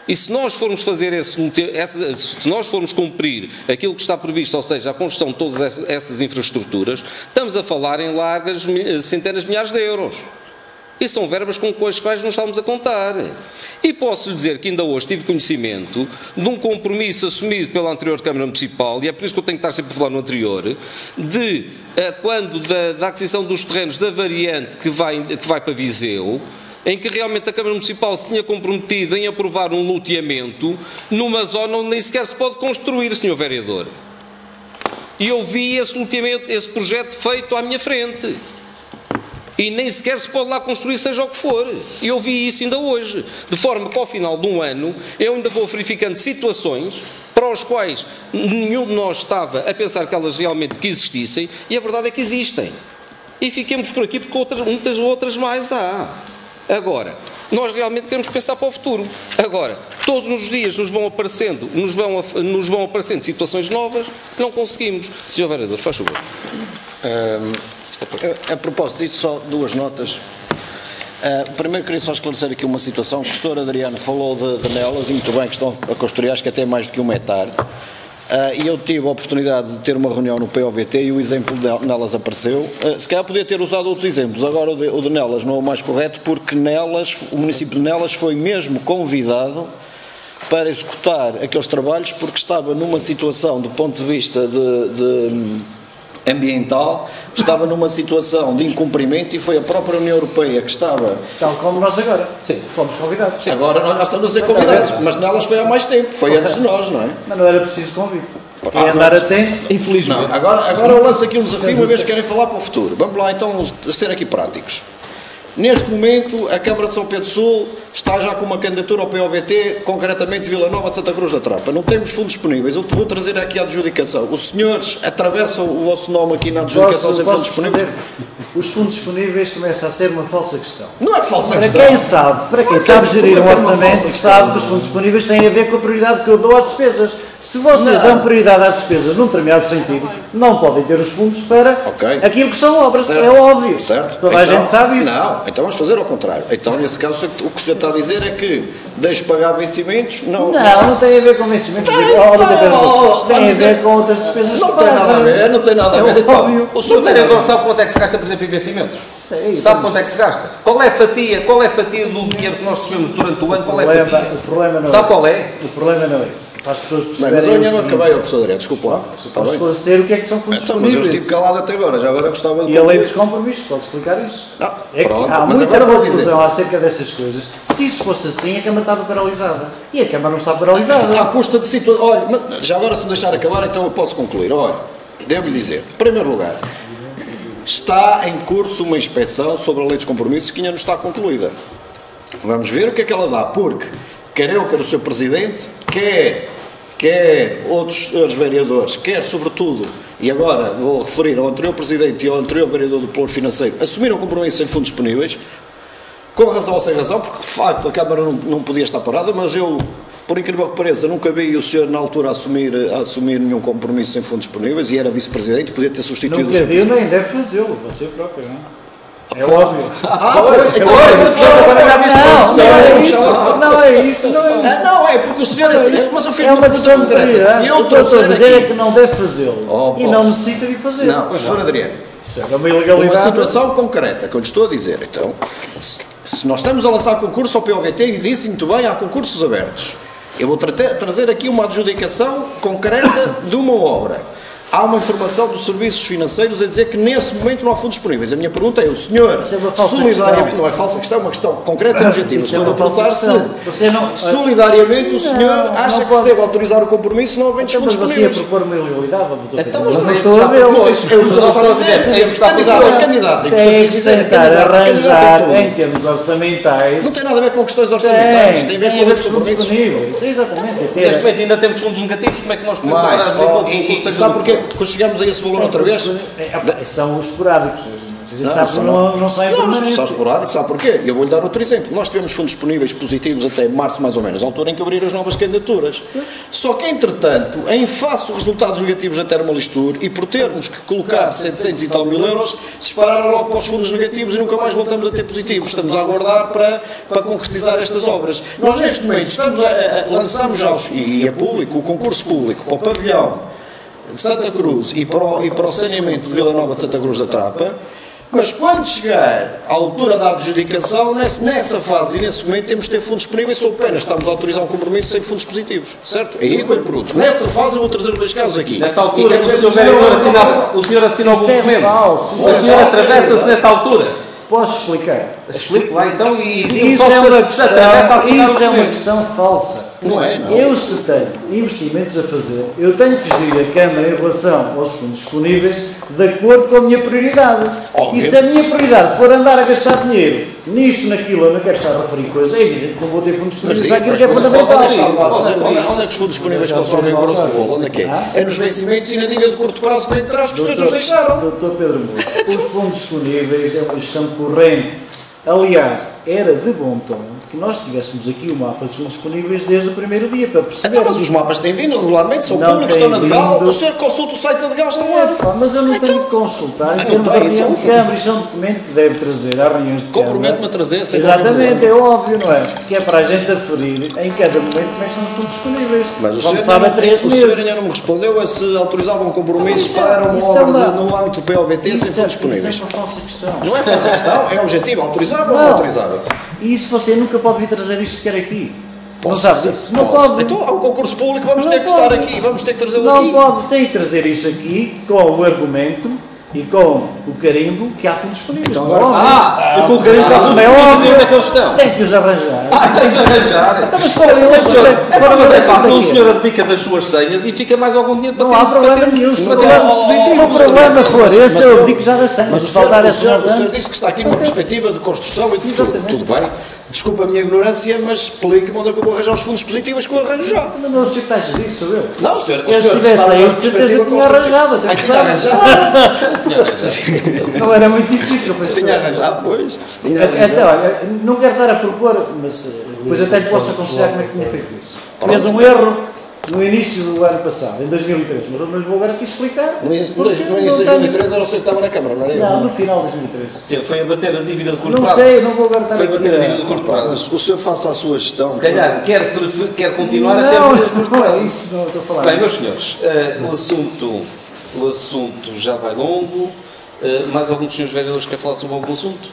E se nós formos fazer se nós formos cumprir aquilo que está previsto, ou seja, a construção de todas essas infraestruturas, estamos a falar em largas centenas de milhares de euros. E são verbas com as quais não estamos a contar. E posso lhe dizer que ainda hoje tive conhecimento de um compromisso assumido pela anterior Câmara Municipal, e é por isso que eu tenho que estar sempre a falar no anterior, da aquisição dos terrenos da variante que vai para Viseu, em que realmente a Câmara Municipal se tinha comprometido em aprovar um loteamento numa zona onde nem sequer se pode construir, Sr. Vereador. E eu vi esse loteamento, esse projeto feito à minha frente. E nem sequer se pode lá construir seja o que for. E eu vi isso ainda hoje. De forma que ao final de um ano eu ainda vou verificando situações para as quais nenhum de nós estava a pensar que elas realmente existissem, e a verdade é que existem. E fiquemos por aqui porque muitas outras mais há. Agora, nós realmente queremos pensar para o futuro. Agora, todos os dias nos vão aparecendo situações novas que não conseguimos. Sr. Vereador, faz favor. A propósito disso, só duas notas. Primeiro, queria só esclarecer aqui uma situação. O professor Adriano falou de nelas, e muito bem, que estão a construir, acho que até mais do que 1 hectare. E eu tive a oportunidade de ter uma reunião no POVT e o exemplo nelas apareceu. Se calhar podia ter usado outros exemplos. Agora o de Nelas não é o mais correto, porque o município de Nelas foi mesmo convidado para executar aqueles trabalhos, porque estava numa situação, do ponto de vista ambiental, estava numa situação de incumprimento, e foi a própria União Europeia que estava... Tal como nós agora. Sim. Fomos convidados. Sim. Agora nós estamos a ser convidados, mas Nelas foi há mais tempo, foi antes de nós, não é? Mas não era preciso convite. Quem andar atento, infelizmente. Não, agora eu lanço aqui um desafio, uma vez que querem falar para o futuro. Vamos lá então ser aqui práticos. Neste momento, a Câmara de São Pedro Sul está já com uma candidatura ao POVT, concretamente Vila Nova de Santa Cruz da Trapa. Não temos fundos disponíveis. Eu te vou trazer aqui a adjudicação. Os senhores atravessam o vosso nome aqui na adjudicação sem fundos disponíveis? Os fundos disponíveis começa a ser uma falsa questão. Não é falsa questão. Para quem sabe gerir um orçamento, sabe que os fundos disponíveis têm a ver com a prioridade que eu dou às despesas. Se vocês dão prioridade às despesas num determinado sentido, não podem ter os fundos para aquilo que são obras. Certo. É óbvio. Certo. Toda a gente sabe isso. Não, então vamos fazer ao contrário. Então, nesse caso, o que o senhor está a dizer é que deixe pagar vencimentos. Não tem a ver com vencimentos. Tem a ver com outras despesas. Não tem nada a ver, não tem nada a ver. É óbvio. O senhor vereador sabe quanto é que se gasta, por exemplo, em vencimentos? Sei. Sabe quanto é que se gasta? Qual é a fatia do dinheiro que nós recebemos durante o ano? Qual é a fatia? O problema não é. Sabe qual é? O problema não é esse. Para as pessoas perceberem. Mas eu ainda não acabei, professor Adriano, desculpa lá. Vamos esclarecer o que é que são fundos disponíveis. Mas eu estive calado até agora, já agora gostava de... E a lei dos compromissos, pode explicar isso? Não, é que há muita confusão acerca dessas coisas. Se isso fosse assim, a Câmara estava paralisada. E a Câmara não está paralisada. À custa de situação... Olha, mas já agora, se me deixar acabar, então eu posso concluir. Olha, devo-lhe dizer, em primeiro lugar, está em curso uma inspeção sobre a lei dos compromissos que ainda não está concluída. Vamos ver o que é que ela dá, porque quer eu, quer o Sr. Presidente, quer quer outros senhores vereadores, quer sobretudo, e agora vou referir ao anterior Presidente e ao anterior Vereador do Plano Financeiro, assumiram compromissos em fundos disponíveis, com razão ou sem razão, porque de facto a Câmara não podia estar parada, mas eu, por incrível que pareça, nunca vi o senhor na altura assumir nenhum compromisso em fundos disponíveis, e era Vice-Presidente, podia ter substituído nunca o viu, Presidente. nem deve fazê-lo, você próprio, não é? É óbvio. Não é isso. Não, é porque o senhor assim, mas eu fiz É uma questão de prioridade. se eu O que eu estou a trouxer dizer é aqui... que não deve fazê-lo. E não necessita de fazer. Não, Sr. Adriano, Isso é uma uma ilegalidade. situação concreta que eu lhe estou a dizer, então, se nós estamos a lançar concurso ao POVT, e disse muito bem, há concursos abertos, eu vou trazer aqui uma adjudicação concreta de uma obra. Há uma informação dos serviços financeiros a dizer que nesse momento não há fundos disponíveis. A minha pergunta é, o senhor Isso é uma falsa solidariamente, questão. não é falsa questão, é uma questão concreta e objetiva. Isso é Estou a uma falsa perguntar questão. Você não- solidariamente o senhor Não acha que pode. se deve autorizar o compromisso não havendo Então, fundos mas você ia disponíveis. propor uma ilegalidade, doutor? Então, Mas mas não é estou isso a que vê-lo. está- Eu estou só a dizer, É isso que está candidato, tem que Tem que dizer, tentar arranjar, candidato. em termos orçamentais. Não tem nada a ver com questões orçamentais, tem a ver com outros fundos compromissos. disponíveis. Exatamente. Neste Ter- momento ainda temos fundos negativos, como é que nós podemos Mas, comparar e sabe porquê? Quando chegamos a esse valor outra vez? São os esporádicos. A gente Não, sabe que são não são em Não, são permanência. esporádicos, sabe porquê? Eu vou-lhe dar outro exemplo. Nós tivemos fundos disponíveis positivos até março, mais ou menos, a altura em que abriram as novas candidaturas. Só que, entretanto, em face dos resultados negativos da Termolistur e por termos que colocar 700 e tal mil euros, dispararam logo para os fundos negativos e nunca mais voltamos a ter positivos. Estamos a aguardar para concretizar estas obras. Nós, neste momento, lançamos já, e é público, o concurso público para o pavilhão de Santa Cruz e para o saneamento de Vila Nova de Santa Cruz da Trapa, mas quando chegar à altura da adjudicação, nessa fase e nesse momento temos de ter fundos disponíveis, sou pena, estamos a autorizar um compromisso sem fundos positivos, certo? É aí que eu lhe pergunto. Nessa fase eu vou trazer os dois casos aqui. Nessa altura, E quero ver o se senhor vereador assina o Isso é documento. falso, isso O é senhor falso. atravessa-se nessa altura. Posso explicar? Explique lá então e diga Isso só é se uma se atravessa a questão, assinar o isso é uma documento. questão falsa. Não é, não. Eu, se tenho investimentos a fazer, eu tenho que gerir a Câmara em relação aos fundos disponíveis de acordo com a minha prioridade. Óbvio. E se a minha prioridade for andar a gastar dinheiro nisto, naquilo, eu não quero estar a referir coisas, é evidente que não vou ter fundos disponíveis para aquilo que é fundamental. Onde é que os fundos disponíveis consomem o grosso do bolo? Onde é que é? É nos vencimentos e na dívida de curto prazo que vem de trás que os senhores nos deixaram. Doutor Pedro Moura, os fundos disponíveis é uma gestão corrente. Aliás, era de bom tom que nós tivéssemos aqui o mapa dos fundos disponíveis desde o primeiro dia, para perceber. Então, mas os mapas têm vindo regularmente, são Não públicos, têm estão na Degal. vindo. O senhor consulta o site da Degal, estão lá. Epá, mas eu não tenho que consultar em não termos de tem, reunião de então. Câmara. Isto é um documento que deve trazer às reuniões de Câmara. Comprometo-me a trazer, sem Exatamente, qualquer é óbvio, não é? Que é para a gente aferir em cada momento como é que estão os fundos disponíveis. Mas o Como senhor, sabe, há ainda 3 não, o senhor meses. ainda não me respondeu a se autorizava um compromisso Isso é- para uma isso é obra uma- no âmbito do POVT sem Isso fundos é disponíveis. uma falsa questão. Não é falsa questão, é objetivo. Autorizava ou não Não. autorizava? E isso você nunca pode vir trazer isto sequer aqui. Não Posso sabe ser? disso? Não Posso. pode. Então há um concurso público, vamos Não ter que pode. estar aqui, vamos ter que trazê-lo Não aqui. pode, tem que trazer isso aqui com o argumento e com o carimbo que há fundos disponíveis. Então Não é óbvio. Eu com o carinho para Como é onde óbvio, é que eles estão? tem que os arranjar. Tem que arranjar. Então, mas para eles, Mas fora é daqui. fácil, o senhor abdica das suas senhas e fica mais algum dinheiro para Não ter- há para problema ter- nenhum. Se para o ter problema- os positivos. se o problema for esse, Mas eu digo já da senha. Mas Se faltar essa o senhor montante. disse que está aqui numa perspectiva de construção e de futuro. Exatamente. Tudo bem. Desculpa a minha ignorância, mas explique-me onde é que eu vou arranjar os fundos positivos que eu arranjo já. Mas não sei o que está a gerir, sou eu. Não, senhor. Eu, se tivesse aí, de certeza tinha arranjado. Até Tinha gostava. arranjado. Tinha arranjado. Não era muito difícil. Mas Tinha arranjado, pois. Até, olha, não quero estar a propor, mas depois até lhe posso aconselhar como é que tinha feito isso. Fez um erro no início do ano passado, em 2003, mas eu não lhe vou agora aqui explicar. No início porque de não 2003 era o senhor que estava na Câmara, não era eu? Não, no final de 2003. Que foi a bater a dívida de curto Não prazo. sei, não vou agora estar Foi aqui. bater a dívida de curto prazo. Mas o senhor faça a sua gestão. Se calhar quer continuar a ter Não, a dívida de curto não é prazo. isso, não estou a falar. Bem, meus disso. senhores, o assunto já vai longo. Mais alguns senhores vereadores querem falar sobre algum assunto?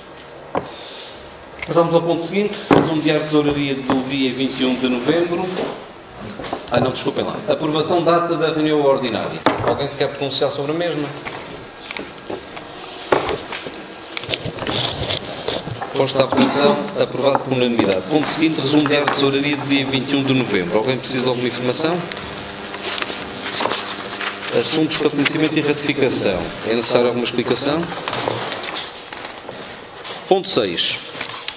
Passamos ao ponto seguinte. Resumo diário de tesouraria do dia 21 de novembro. Não, desculpem lá. Aprovação data da reunião ordinária. Alguém se quer pronunciar sobre a mesma? Posta a aprovação, aprovado por unanimidade. Ponto seguinte, resumo diário de tesouraria do dia 21 de novembro. Alguém precisa de alguma informação? Assuntos para conhecimento e ratificação. É necessário alguma explicação? Ponto 6.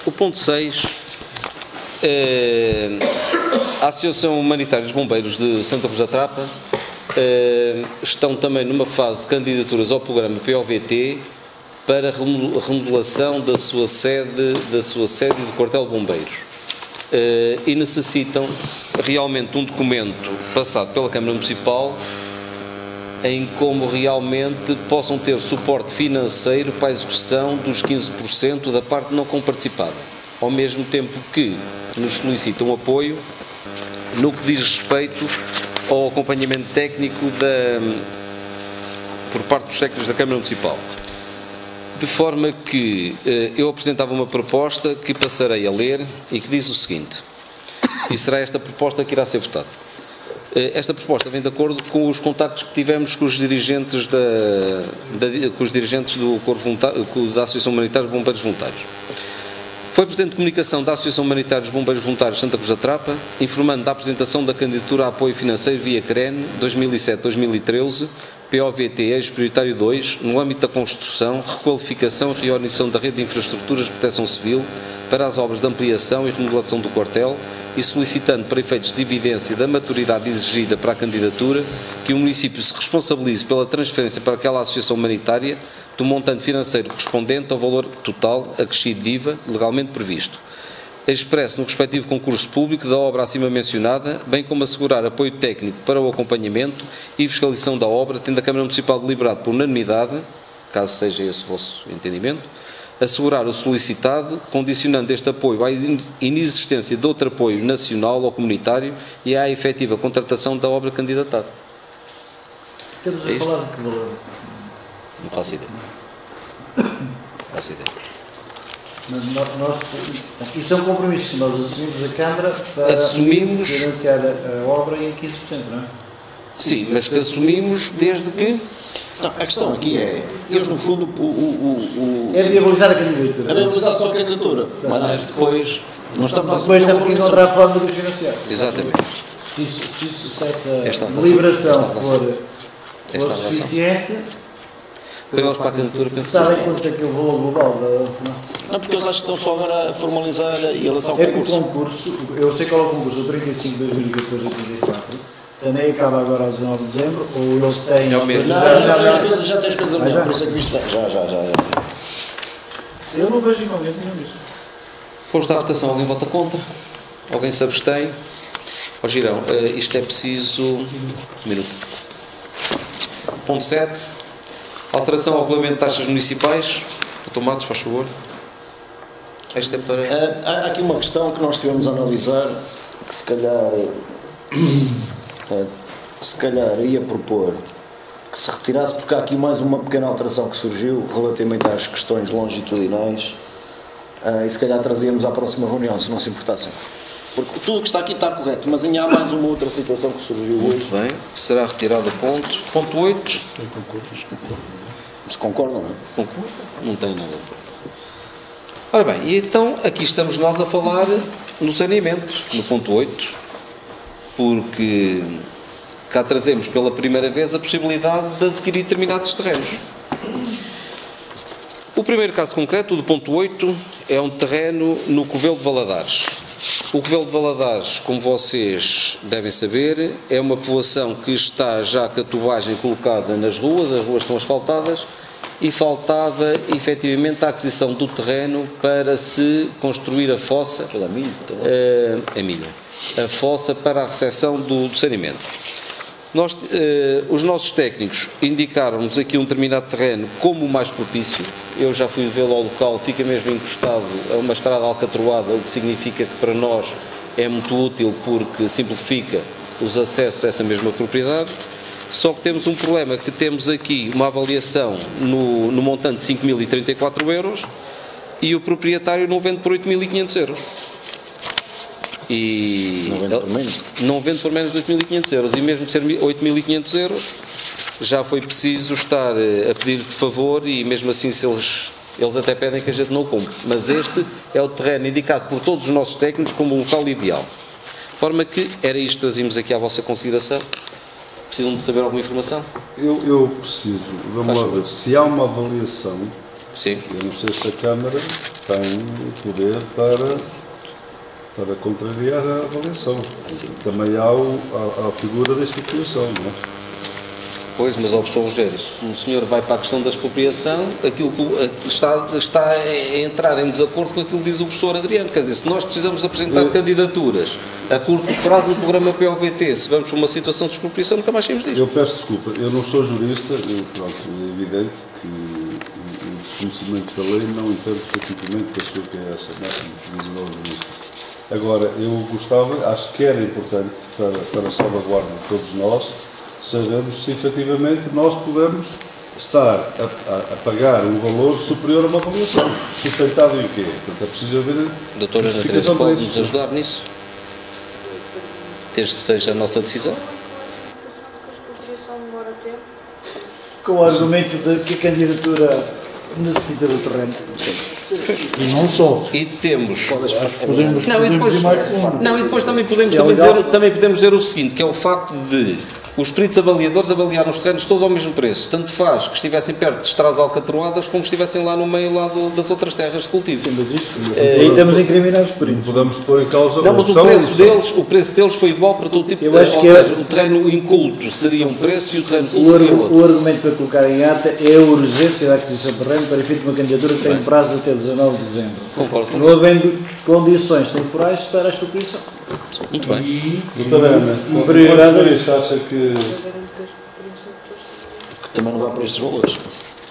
O ponto 6 A Associação Humanitária dos Bombeiros de Santa Cruz da Trapa estão também numa fase de candidaturas ao programa POVT para a remodelação da sua sede e do quartel de bombeiros. E necessitam realmente um documento passado pela Câmara Municipal em como realmente possam ter suporte financeiro para a execução dos 15% da parte não comparticipada, ao mesmo tempo que nos solicitam apoio no que diz respeito ao acompanhamento técnico por parte dos técnicos da Câmara Municipal. De forma que eu apresentava uma proposta que passarei a ler e que diz o seguinte, e será esta proposta que irá ser votada. Esta proposta vem de acordo com os contactos que tivemos com os dirigentes do Corpo Voluntário, da Associação Humanitária de Bombeiros Voluntários. Foi presente comunicação da Associação Humanitária dos Bombeiros Voluntários Santa Cruz da Trapa, informando da apresentação da candidatura a apoio financeiro via CREN 2007-2013, POVT ex-prioritário 2, no âmbito da construção, requalificação e reorganização da rede de infraestruturas de proteção civil para as obras de ampliação e remodelação do quartel e solicitando, para efeitos de evidência da maturidade exigida para a candidatura, que o município se responsabilize pela transferência para aquela associação humanitária do montante financeiro correspondente ao valor total acrescido de IVA legalmente previsto, expresso no respectivo concurso público da obra acima mencionada, bem como assegurar apoio técnico para o acompanhamento e fiscalização da obra, tendo a Câmara Municipal deliberado por unanimidade, caso seja esse o vosso entendimento, assegurar o solicitado, condicionando este apoio à inexistência de outro apoio nacional ou comunitário e à efetiva contratação da obra candidatada. Temos a falar de que valor? Não faço ideia. Não faço ideia. Mas isso é um compromisso que nós assumimos a Câmara para financiar a obra em 15%, não é? Sim, mas que assumimos desde que... Não, a questão aqui é, eles no fundo, é viabilizar a candidatura. É viabilizar só a candidatura. Mas depois... Depois temos que encontrar a forma de os financiar. Exatamente. Se essa deliberação for suficiente... Para eles para a candidatura, penso que sabem quanto é que é o valor global Não, porque eles acham que estão só agora a formalizar e a lançar o concurso. É que o concurso, eu sei qual é o concurso, o 35 de 2014 a 34, também acaba agora a 19 de dezembro, ou eles têm... É o mesmo. Já tens coisa mesmo, por isso é que isto já. Eu não vejo igualmente nenhum disso. Posto à votação, alguém vota contra? Alguém se abstém? Ó Girão, isto é preciso... Um minuto. Ponto 7. Alteração ao regulamento de taxas municipais. Dr. Matos, faz favor. Esta é para... Há aqui uma questão que nós tivemos a analisar, que se calhar ia propor que se retirasse, porque há aqui mais uma pequena alteração que surgiu relativamente às questões longitudinais, e se calhar trazíamos à próxima reunião, se não se importassem. Porque tudo o que está aqui está correto, mas ainda há mais uma outra situação que surgiu hoje. Muito bem, será retirado o ponto. Ponto 8. Se concordam, não é? Concordo? Não tem nada. Ora bem, e então aqui estamos nós a falar no saneamento, no ponto 8, porque cá trazemos pela primeira vez a possibilidade de adquirir determinados terrenos. O primeiro caso concreto, o do ponto 8, é um terreno no Covelo de Valadares. O Covelo de Valadares, como vocês devem saber, é uma povoação que está já com a tubagem colocada nas ruas, as ruas estão asfaltadas, e faltava efetivamente a aquisição do terreno para se construir a fossa, a fossa para a recepção do saneamento. Os nossos técnicos indicaram-nos aqui um determinado terreno como o mais propício. Eu já fui vê-lo ao local, fica mesmo encostado a uma estrada alcatroada, o que significa que para nós é muito útil porque simplifica os acessos a essa mesma propriedade. Só que temos um problema, que temos aqui uma avaliação no montante de 5.034 euros e o proprietário não vende por 8.500 euros. E não vende por menos de 8.500 euros, e mesmo ser 8.500 euros já foi preciso estar a pedir por favor, e mesmo assim se eles até pedem que a gente não o compre, mas este é o terreno indicado por todos os nossos técnicos como um local ideal, de forma que era isto que trazíamos aqui à vossa consideração. Precisam de saber alguma informação? Eu preciso, vamos lá ver, se há uma avaliação, sim. Eu não sei se a Câmara tem poder para para contrariar a avaliação. Também há a figura da expropriação, não é? Pois, mas, ó, professor Rogério, se o senhor vai para a questão da expropriação, aquilo que está a entrar em desacordo com aquilo que diz o professor Adriano. Quer dizer, se nós precisamos apresentar candidaturas a curto prazo no programa POVT, se vamos para uma situação de expropriação, nunca mais saímos disto. Eu peço desculpa, eu não sou jurista, pronto, é evidente que o desconhecimento da lei não impede o seu cumprimento, que achou que é essa, não é? Como diz o jurista. Agora, eu gostava, acho que era importante para a salvaguarda de todos nós, sabemos se efetivamente nós podemos estar a pagar um valor superior a uma avaliação. Sustentado em quê? Portanto, é preciso haver. Doutora Ana Teresa, pode nos ajudar nisso? Desde que seja a nossa decisão. Com o argumento de que a candidatura necessita do terreno. E não só. E temos. Podemos E depois também podemos dizer o seguinte, que é o facto de os peritos avaliadores avaliaram os terrenos todos ao mesmo preço. Tanto faz que estivessem perto de estradas alcatroadas como estivessem lá no meio das outras terras de cultivo. Sim, mas isso. Aí estamos a incriminar os peritos. Podemos pôr em causa. Não, mas o preço deles foi igual para todo tipo de terreno. Ou seja, o terreno inculto seria um preço e o terreno culto seria outro. O argumento para colocar em ata é a urgência da aquisição de terreno para efeito de uma candidatura que tem prazo até 19 de dezembro. Concordo. Não havendo condições temporais para a expropriação. Muito bem. E, doutora Ana, o acha que também não vai para estes valores.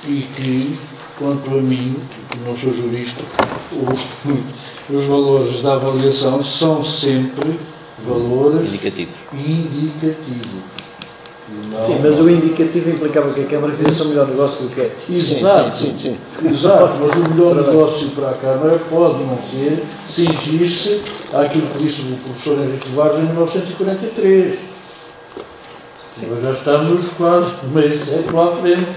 E que, quanto a mim, que não sou jurista, os valores da avaliação são sempre valores Indicativos. Não. Sim, mas o indicativo implicava que a Câmara fizesse o melhor negócio do que é. Exato, Sim. Exato, mas o melhor negócio para a Câmara pode não ser cingir-se àquilo que disse o professor Henrique Vargas em 1943. Nós já estamos quase meio século à frente.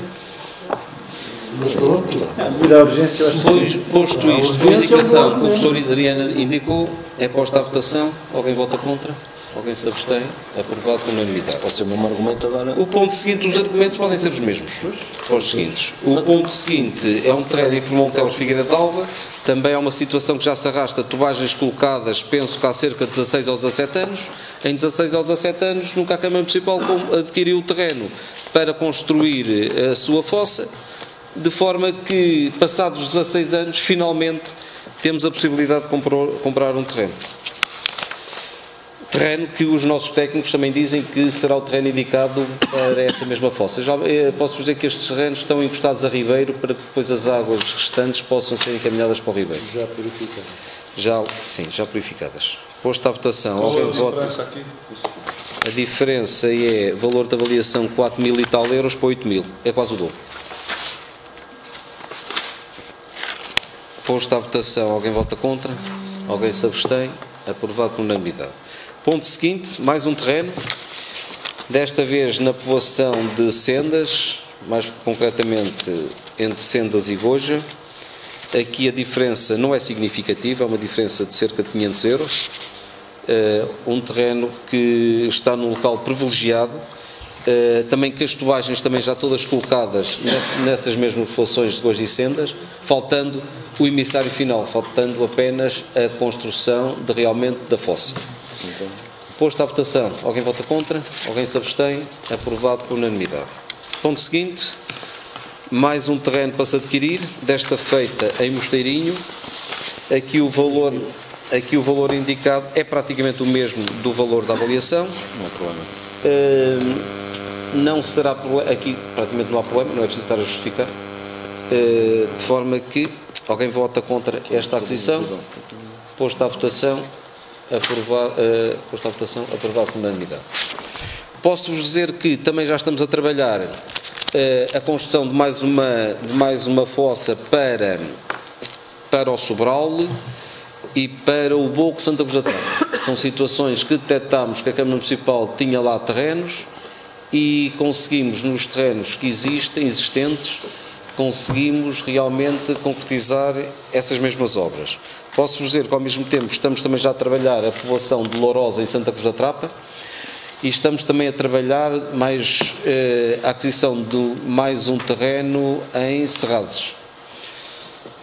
Mas pronto. Devido à urgência, eu acho que Posto isto, a indicação que o professor Adriano indicou, é posta à votação. Alguém vota contra? Alguém se abstém? Aprovado com unanimidade. Pode ser o mesmo argumento agora. O ponto seguinte, os argumentos podem ser os mesmos. Os seguintes. O ponto seguinte é um terreno em Montelos Figueira de Alva. Também é uma situação que já se arrasta, tubagens colocadas, penso que há cerca de 16 ou 17 anos. Em 16 ou 17 anos, nunca a Câmara Municipal adquiriu o terreno para construir a sua fossa, de forma que, passados 16 anos, finalmente temos a possibilidade de comprar um terreno. Terreno que os nossos técnicos também dizem que será o terreno indicado para esta mesma fossa. Já posso dizer que estes terrenos estão encostados a ribeiro para que depois as águas restantes possam ser encaminhadas para o ribeiro. Já purificadas. Já purificadas. Posto à votação, alguém vota. A diferença é valor de avaliação 4.000 e tal euros para 8.000. É quase o dobro. Posto à votação, alguém vota contra? Alguém se abstém? Aprovado por unanimidade. Ponto seguinte, mais um terreno, desta vez na povoação de Sendas, mais concretamente entre Sendas e Goja. Aqui a diferença não é significativa, é uma diferença de cerca de 500 euros. Um terreno que está num local privilegiado, também que as tubagens também já todas colocadas nessas mesmas povoações de Goja e Sendas, faltando o emissário final, faltando apenas a construção realmente da fossa. Posto à votação, alguém vota contra? Alguém se abstém? Aprovado por unanimidade. Ponto seguinte, mais um terreno para se adquirir, desta feita em Mosteirinho. Aqui o valor indicado é praticamente o mesmo do valor da avaliação. Não há problema. Não será problema, aqui praticamente não há problema, não é preciso estar a justificar. De forma que alguém vota contra esta aquisição. Posto à votação, aprovado por unanimidade. Posso-vos dizer que também já estamos a trabalhar a construção de mais uma fossa para o Sobral e para o Boco Santa Cruz da Terra. São situações que detectámos que a Câmara Municipal tinha lá terrenos e conseguimos, nos terrenos que existentes, conseguimos realmente concretizar essas mesmas obras. Posso-vos dizer que ao mesmo tempo estamos também já a trabalhar a povoação de Lourosa em Santa Cruz da Trapa e estamos também a trabalhar a aquisição de mais um terreno em Serrazes.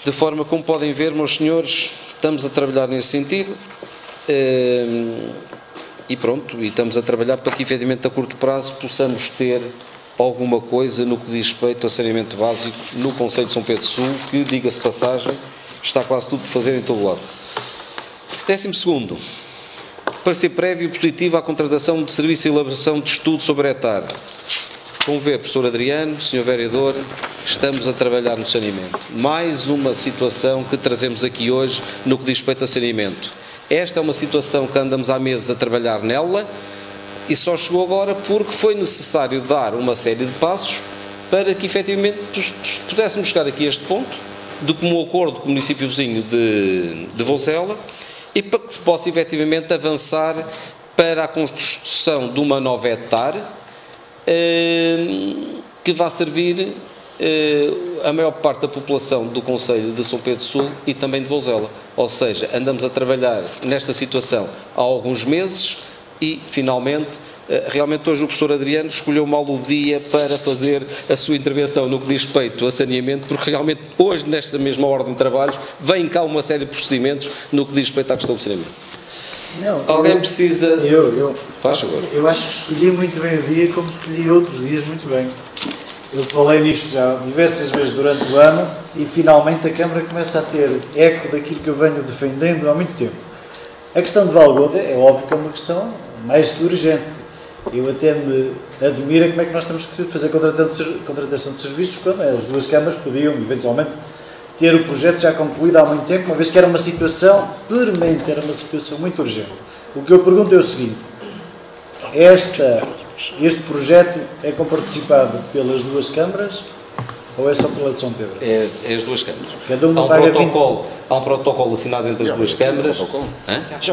De forma como podem ver, meus senhores, estamos a trabalhar nesse sentido. E pronto, e estamos a trabalhar para que efetivamente a curto prazo possamos ter alguma coisa no que diz respeito a saneamento básico no Concelho de São Pedro Sul, que, diga-se passagem, está quase tudo por fazer em todo o lado. 12º, parecer prévio positivo à contratação de serviço e elaboração de estudo sobre a hectare. Como vê, professor Adriano, senhor vereador, estamos a trabalhar no saneamento. Mais uma situação que trazemos aqui hoje no que diz respeito a saneamento. Esta é uma situação que andamos há meses a trabalhar nela e só chegou agora porque foi necessário dar uma série de passos para que efetivamente pudéssemos chegar aqui a este ponto de comum acordo com o município vizinho de Vozela e para que se possa efetivamente avançar para a construção de uma nova hectare que vai servir a maior parte da população do Concelho de São Pedro Sul e também de Vozela. Ou seja, andamos a trabalhar nesta situação há alguns meses e, finalmente, realmente hoje o professor Adriano escolheu mal o dia para fazer a sua intervenção no que diz respeito a saneamento, porque realmente hoje, nesta mesma ordem de trabalhos, vem cá uma série de procedimentos no que diz respeito à questão do saneamento. Não, Alguém precisa... Faz favor. Eu acho que escolhi muito bem o dia, como escolhi outros dias muito bem. Eu falei nisto já diversas vezes durante o ano e finalmente a Câmara começa a ter eco daquilo que eu venho defendendo há muito tempo. A questão de Valgoda é óbvio que é uma questão mais que urgente. Eu até me admiro como é que nós temos que fazer contratação de serviços quando as duas câmaras podiam eventualmente ter o projeto já concluído há muito tempo, uma vez que era uma situação premente, era uma situação muito urgente. O que eu pergunto é o seguinte: este projeto é comparticipado pelas duas câmaras ou é só pela de São Pedro? É as duas câmaras. Cada uma paga 20. Há um protocolo assinado entre as duas câmaras.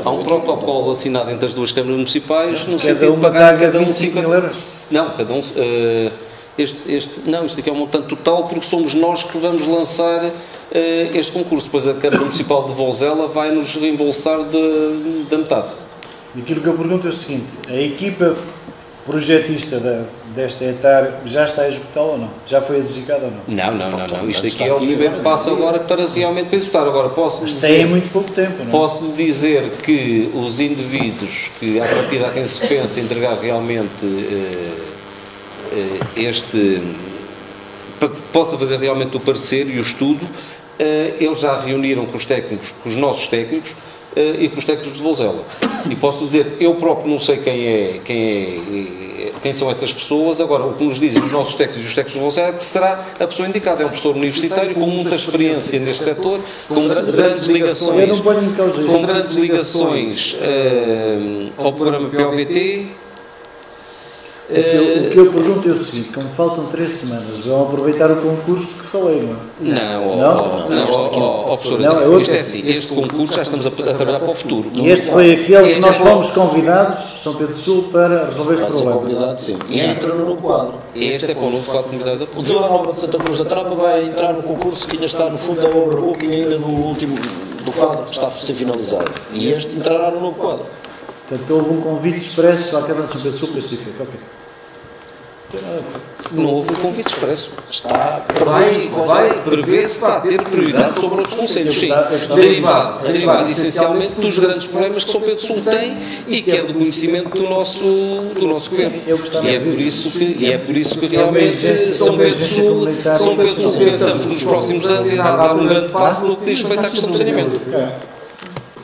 Há um protocolo assinado entre as duas câmaras municipais no sentido de pagar cada um 50 mil euros. Não, cada um. Isto aqui é um montante total porque somos nós que vamos lançar este concurso. Depois a Câmara Municipal de Vozela vai nos reembolsar da metade. E aquilo que eu pergunto é o seguinte: a equipa projetista desta hectare já está a executá-la ou não? Já foi adjudicada ou não? Não. Isto aqui é o primeiro passo agora para realmente executar. Agora posso dizer... Tem muito pouco tempo, não é? Posso lhe dizer que os indivíduos que, a partir de quem se pensa entregar realmente para que possa fazer realmente o parecer e o estudo, eles já reuniram com os técnicos, com os nossos técnicos, e com os técnicos de Vozela. E posso dizer, eu próprio não sei quem são essas pessoas. Agora, o que nos dizem os nossos técnicos e os técnicos de Vozela é que será a pessoa indicada. É um professor universitário com muita experiência neste setor, com grandes ligações ao programa POVT. O que eu pergunto é o seguinte: como faltam 3 semanas, vão aproveitar o concurso que falei, não é? Não, isto é assim, este concurso já estamos a trabalhar para o futuro. E este foi aquele que nós fomos convidados, São Pedro Sul, para resolver este problema. Sim. E entra no quadro. Este é para o novo quadro de comunidade da polícia. O Vila Nova de Santa Cruz da Trapa vai entrar no concurso que ainda está no fundo da obra booking, ainda no último do quadro que está a ser finalizado. E este entrará no novo quadro. Portanto, houve um convite expresso à Câmara de São Pedro Sul para esse efeito. Ok. Não houve um convite expresso. Prevê-se que vai ter prioridade sobre outros concelhos, sim. Derivado essencialmente dos grandes problemas que São Pedro Sul tem e que é do conhecimento do nosso governo. E é por isso que realmente São Pedro Sul pensamos que nos próximos anos irá dar um grande passo no que diz respeito à questão do saneamento.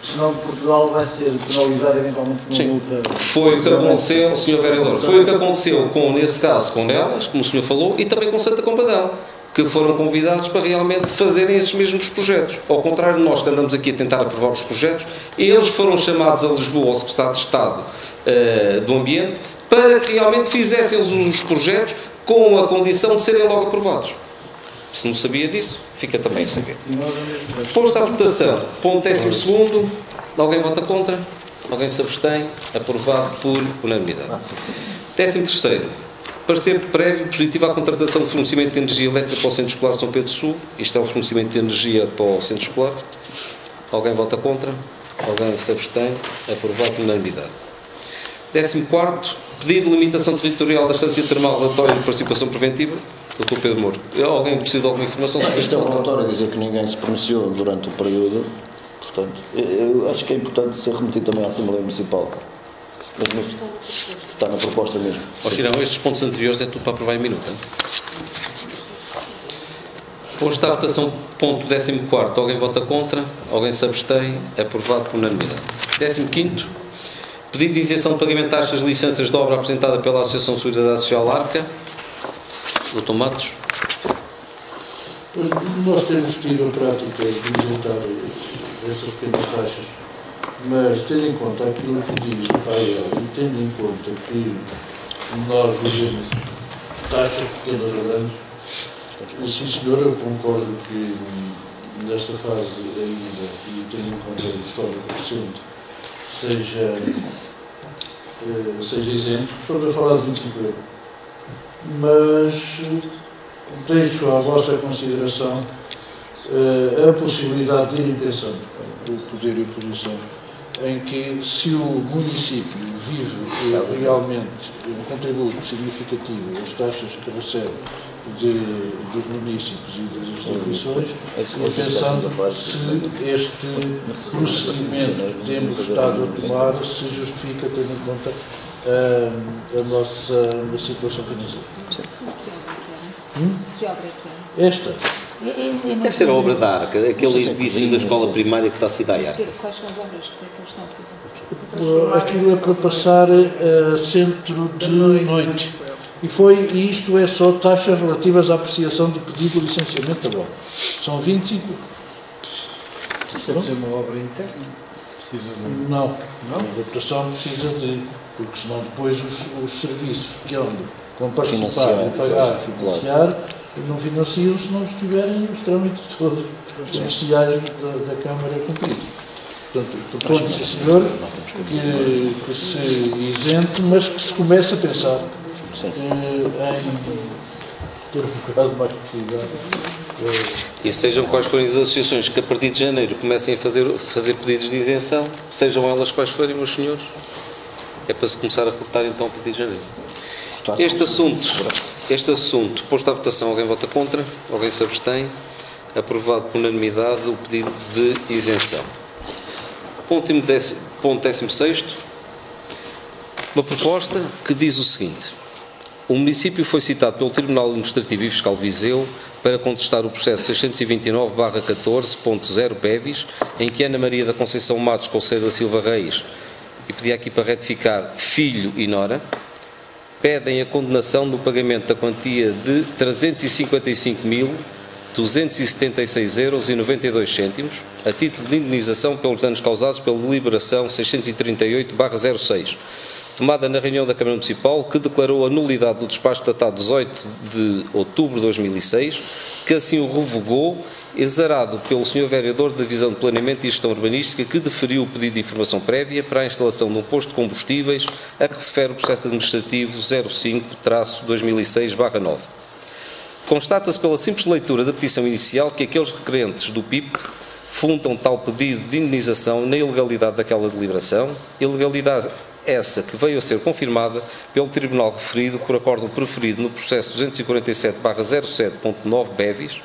Senão Portugal vai ser penalizado eventualmente com uma multa. Foi o que aconteceu, Sr. Vereador, foi o que aconteceu nesse caso com elas, como o senhor falou, e também com Santa Combadão, que foram convidados para realmente fazerem esses mesmos projetos. Ao contrário de nós que andamos aqui a tentar aprovar os projetos, eles foram chamados a Lisboa, ao Secretário de Estado do Ambiente, para que realmente fizessem os projetos com a condição de serem logo aprovados. Se não sabia disso, fica também a saber. Posto à votação, ponto 12º, alguém vota contra? Alguém se abstém? Aprovado por unanimidade. 13º, parecer prévio positivo à contratação de fornecimento de energia elétrica para o Centro Escolar São Pedro Sul. Isto é um fornecimento de energia para o Centro Escolar. Alguém vota contra? Alguém se abstém? Aprovado por unanimidade. 14º, pedido de limitação territorial da Estância Termal Relatório de Participação Preventiva. Dr. Pedro Moura, alguém precisa de alguma informação sobre este é um relatório a dizer que ninguém se pronunciou durante o período Portanto, eu acho que é importante ser remetido também à Assembleia Municipal. Mas está na proposta mesmo. Cirão, estes pontos anteriores é tudo para aprovar em minuto. Hein? Posto à votação, ponto 14º. Alguém vota contra? Alguém se abstém? Aprovado por unanimidade. 15º. Pedido de isenção de pagamento de taxas de licenças de obra apresentada pela Associação Solidariedade Social Arca. Dr. Matos. Nós temos tido a prática de isentar estas pequenas taxas, mas tendo em conta aquilo que diz o PAEL e tendo em conta que nós vivemos taxas pequenas ou grandes, sim senhor, eu concordo que nesta fase ainda, e tendo em conta o histórico recente, seja isento. Estou a falar de 25 euros. Mas deixo à vossa consideração a possibilidade de ir em pensão do poder e oposição, em que se o município vive realmente um contributo significativo das taxas que recebe dos municípios e das instituições, pensando se este procedimento que temos estado a tomar se justifica tendo em conta a nossa situação financeira. Que obra é que é? Esta. Deve ser a obra da Arca, aquele edifício da escola primária que está a cidade à Arca. Quais são as obras que eles estão a fazer? Aquilo é para passar centro de noite. E isto é só taxas relativas à apreciação de pedido de licenciamento da obra. São 25. Isto deve ser uma obra interna. Precisa de... Não. A adaptação precisa de... Porque senão depois os serviços que andam com participar e pagar, financiar, não financiam se não estiverem os trâmites todos oficiais da Câmara cumpridos. Portanto, proponho, sim senhor, que se isente, mas que se comece a pensar em ter um bocado mais de cuidado. E sejam quais forem as associações que a partir de janeiro comecem a fazer pedidos de isenção, sejam elas quais forem, meus senhores, é para se começar a cortar então a partir de janeiro. Este assunto, posto à votação, alguém vota contra? Alguém se abstém? Aprovado por unanimidade o pedido de isenção. Ponto 16º. Uma proposta que diz o seguinte: o município foi citado pelo Tribunal Administrativo e Fiscal de Viseu para contestar o processo 629/14.0 PEVIS, em que Ana Maria da Conceição Matos Conselheiro da Silva Reis, e pedia aqui para retificar, filho e nora, pedem a condenação no pagamento da quantia de 355.276,92 euros, a título de indenização pelos danos causados pela deliberação 638/06, tomada na reunião da Câmara Municipal, que declarou a nulidade do despacho datado 18 de outubro de 2006, que assim o revogou, exarado pelo Sr. Vereador da Divisão de Planeamento e Gestão Urbanística, que deferiu o pedido de informação prévia para a instalação de um posto de combustíveis, a que se refere o processo administrativo 05-2006/9. Constata-se pela simples leitura da petição inicial que aqueles requerentes do PIP fundam tal pedido de indenização na ilegalidade daquela deliberação, ilegalidade essa que veio a ser confirmada pelo Tribunal referido por acórdão preferido no processo 247/07.9 BEVIS.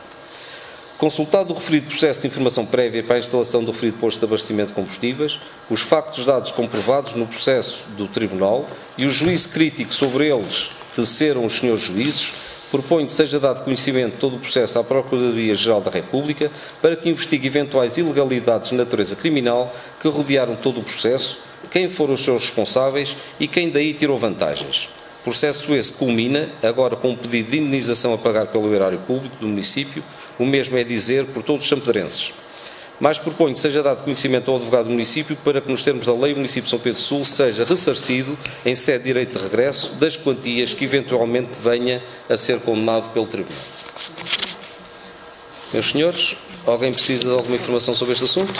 Consultado o referido processo de informação prévia para a instalação do referido posto de abastecimento de combustíveis, os factos dados comprovados no processo do Tribunal e o juízo crítico sobre eles teceram os senhores juízes, proponho que seja dado conhecimento de todo o processo à Procuradoria-Geral da República para que investigue eventuais ilegalidades de natureza criminal que rodearam todo o processo, quem foram os seus responsáveis e quem daí tirou vantagens. Processo esse culmina agora com um pedido de indenização a pagar pelo erário público do município, o mesmo é dizer por todos os sampedrenses. Mas proponho que seja dado conhecimento ao advogado do município para que, nos termos da lei, o município de São Pedro Sul seja ressarcido em sede de direito de regresso das quantias que eventualmente venha a ser condenado pelo Tribunal. Meus senhores, alguém precisa de alguma informação sobre este assunto?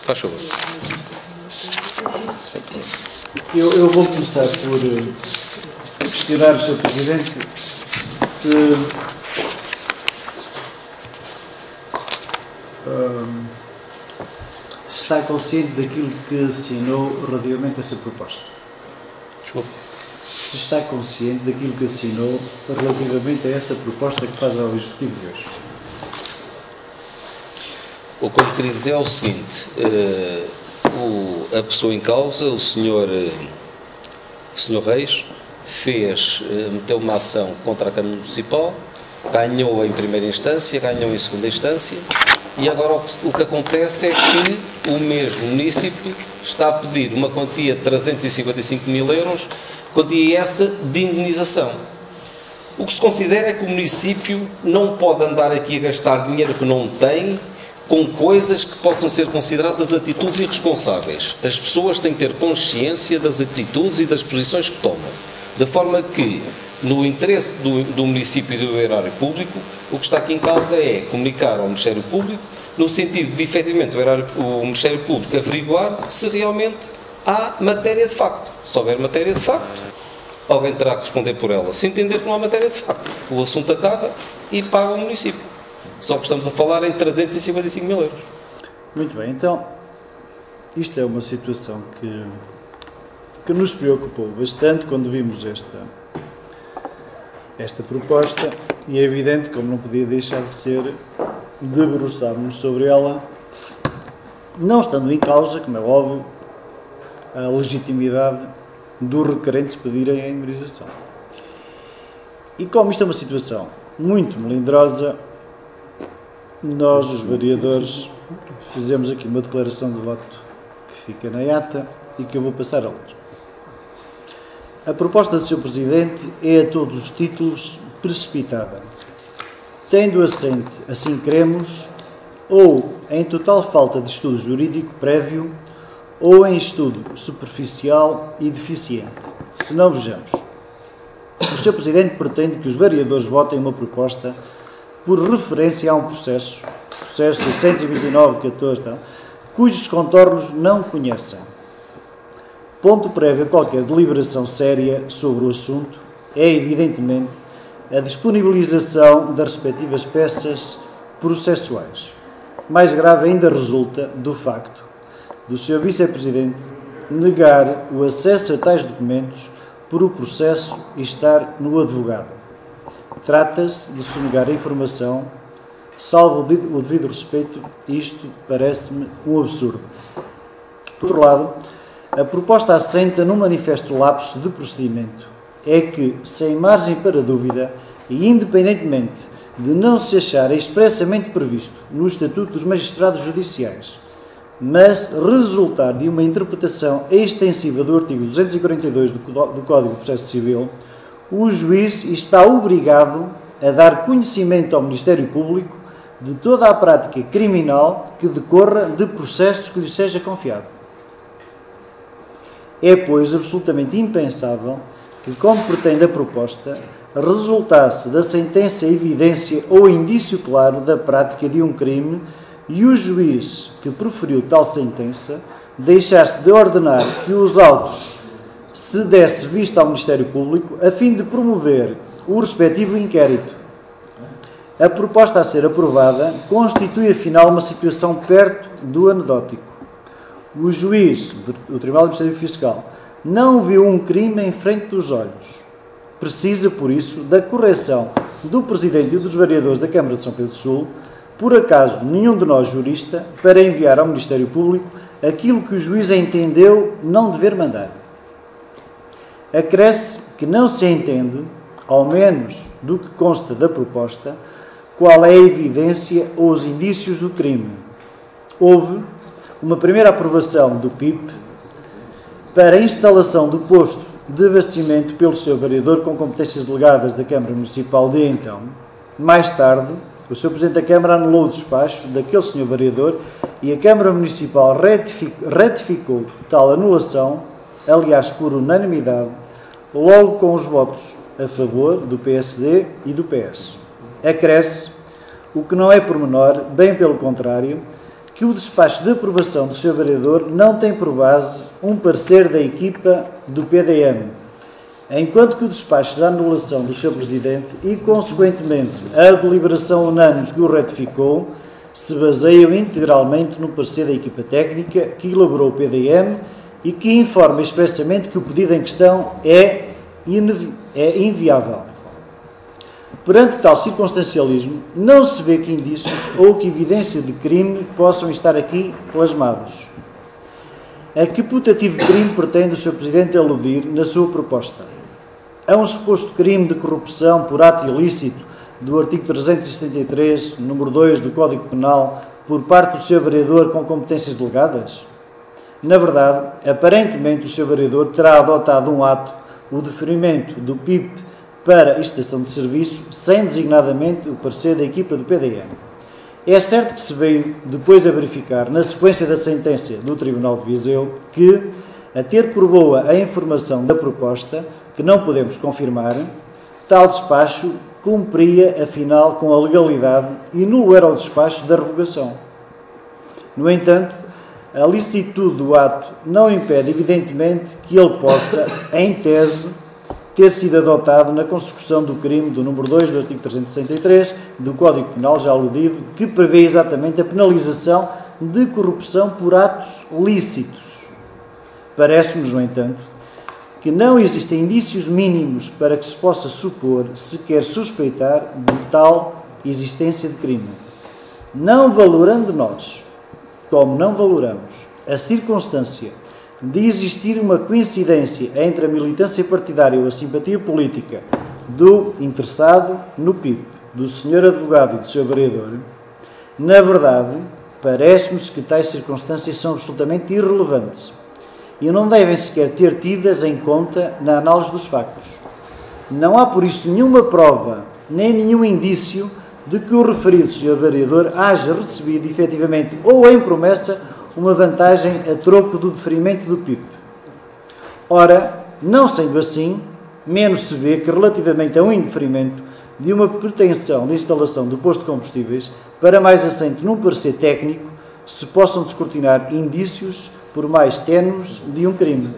Faz favor. Eu vou começar por questionar o Sr. Presidente se está consciente daquilo que assinou relativamente a essa proposta. Desculpe. se está consciente daquilo que assinou relativamente a essa proposta que faz ao Executivo de hoje. O que eu queria dizer é o seguinte, a pessoa em causa, o senhor Reis, meteu uma ação contra a Câmara Municipal, ganhou em primeira instância, ganhou em segunda instância, e agora o que acontece é que o mesmo município está a pedir uma quantia de 355 mil euros, quantia essa de indenização. O que se considera é que o município não pode andar aqui a gastar dinheiro que não tem com coisas que possam ser consideradas atitudes irresponsáveis. As pessoas têm que ter consciência das atitudes e das posições que tomam, de forma que, no interesse do município e do erário público, o que está aqui em causa é comunicar ao Ministério Público, no sentido de, efetivamente, o Ministério Público averiguar se realmente há matéria de facto. Se houver matéria de facto, alguém terá que responder por ela. Se entender que não há matéria de facto, o assunto acaba e paga o município. Só que estamos a falar em 355 mil euros. Muito bem, então, isto é uma situação que nos preocupou bastante quando vimos esta proposta, e é evidente, como não podia deixar de ser, debruçarmos sobre ela, não estando em causa, como é óbvio, a legitimidade dos requerentes pedirem a indemnização. E como isto é uma situação muito melindrosa, nós, os vereadores, fizemos aqui uma declaração de voto que fica na ata e que eu vou passar a ler. A proposta do Sr. Presidente é, a todos os títulos, precipitada, tendo assente, assim queremos, ou em total falta de estudo jurídico prévio, ou em estudo superficial e deficiente. Se não, vejamos. O Sr. Presidente pretende que os vereadores votem uma proposta por referência a um processo 629/14, cujos contornos não conhecem. Ponto prévio a qualquer deliberação séria sobre o assunto é, evidentemente, a disponibilização das respectivas peças processuais. Mais grave ainda resulta do facto do Sr. Vice-Presidente negar o acesso a tais documentos por o processo estar no advogado. Trata-se de sonegar a informação, salvo o devido respeito, isto parece-me um absurdo. Por outro lado, a proposta assenta num manifesto lapso de procedimento. É que, sem margem para dúvida, e independentemente de não se achar expressamente previsto no Estatuto dos Magistrados Judiciais, mas resultar de uma interpretação extensiva do artigo 242 do Código de Processo Civil, o juiz está obrigado a dar conhecimento ao Ministério Público de toda a prática criminal que decorra de processo que lhe seja confiado. É, pois, absolutamente impensável que, como pretende a proposta, resultasse da sentença evidência ou indício claro da prática de um crime e o juiz que proferiu tal sentença deixasse de ordenar que os autos se desse vista ao Ministério Público a fim de promover o respectivo inquérito. A proposta a ser aprovada constitui, afinal, uma situação perto do anedótico. O juiz do Tribunal Administrativo Fiscal não viu um crime em frente dos olhos. Precisa, por isso, da correção do Presidente e dos vereadores da Câmara de São Pedro do Sul, por acaso nenhum de nós jurista, para enviar ao Ministério Público aquilo que o juiz entendeu não dever mandar. Acresce que não se entende, ao menos do que consta da proposta, qual é a evidência ou os indícios do crime. Houve uma primeira aprovação do PIP para a instalação do posto de abastecimento pelo seu vereador com competências delegadas da Câmara Municipal de então. Mais tarde, o Sr. Presidente da Câmara anulou o despacho daquele Sr. vereador e a Câmara Municipal ratificou tal anulação, aliás por unanimidade, logo com os votos a favor do PSD e do PS. Acresce, o que não é pormenor, bem pelo contrário, que o despacho de aprovação do Sr. vereador não tem por base um parecer da equipa do PDM, enquanto que o despacho da anulação do Sr. Presidente e, consequentemente, a deliberação unânime que o ratificou se baseiam integralmente no parecer da equipa técnica que elaborou o PDM e que informa expressamente que o pedido em questão é inviável. Perante tal circunstancialismo, não se vê que indícios ou que evidência de crime possam estar aqui plasmados. A que putativo crime pretende o Sr. Presidente aludir na sua proposta? A um suposto crime de corrupção por ato ilícito do artigo 373, número 2 do Código Penal, por parte do Sr. Vereador com competências delegadas? Na verdade, aparentemente o Sr. Vereador terá adotado um ato, o deferimento do PIP para estação de serviço, sem designadamente o parecer da equipa do PDM. É certo que se veio depois a verificar, na sequência da sentença do Tribunal de Viseu, que, a ter por boa a informação da proposta, que não podemos confirmar, tal despacho cumpria, afinal, com a legalidade e nulo era o despacho da revogação. No entanto, a licitude do ato não impede, evidentemente, que ele possa, em tese, ter sido adotado na consecução do crime do número 2 do artigo 363 do Código Penal, já aludido, que prevê exatamente a penalização de corrupção por atos lícitos. Parece-nos, no entanto, que não existem indícios mínimos para que se possa supor, sequer suspeitar, de tal existência de crime. Não valorando nós, como não valoramos, a circunstância de existir uma coincidência entre a militância partidária ou a simpatia política do interessado no PIP, do Sr. Advogado e do Sr. Vereador, na verdade, parece-nos que tais circunstâncias são absolutamente irrelevantes e não devem sequer ter tidas em conta na análise dos factos. Não há, por isso, nenhuma prova, nem nenhum indício de que o referido Sr. Vereador haja recebido, efetivamente, ou em promessa, uma vantagem a troco do deferimento do PIP. Ora, não sendo assim, menos se vê que, relativamente a um indeferimento de uma pretensão de instalação do posto de combustíveis, para mais assente num parecer técnico, se possam descortinar indícios, por mais ténues, de um crime.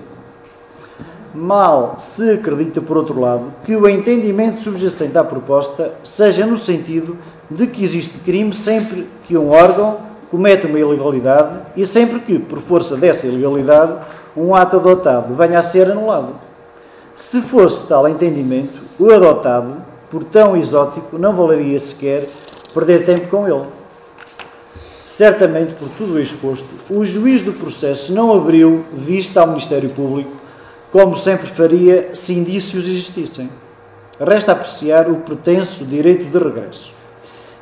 Mal se acredita, por outro lado, que o entendimento subjacente à proposta seja no sentido de que existe crime sempre que um órgão comete uma ilegalidade e sempre que, por força dessa ilegalidade, um ato adotado venha a ser anulado. Se fosse tal entendimento, o adotado, por tão exótico, não valeria sequer perder tempo com ele. Certamente, por tudo o exposto, o juiz do processo não abriu vista ao Ministério Público, como sempre faria se indícios existissem. Resta apreciar o pretenso direito de regresso.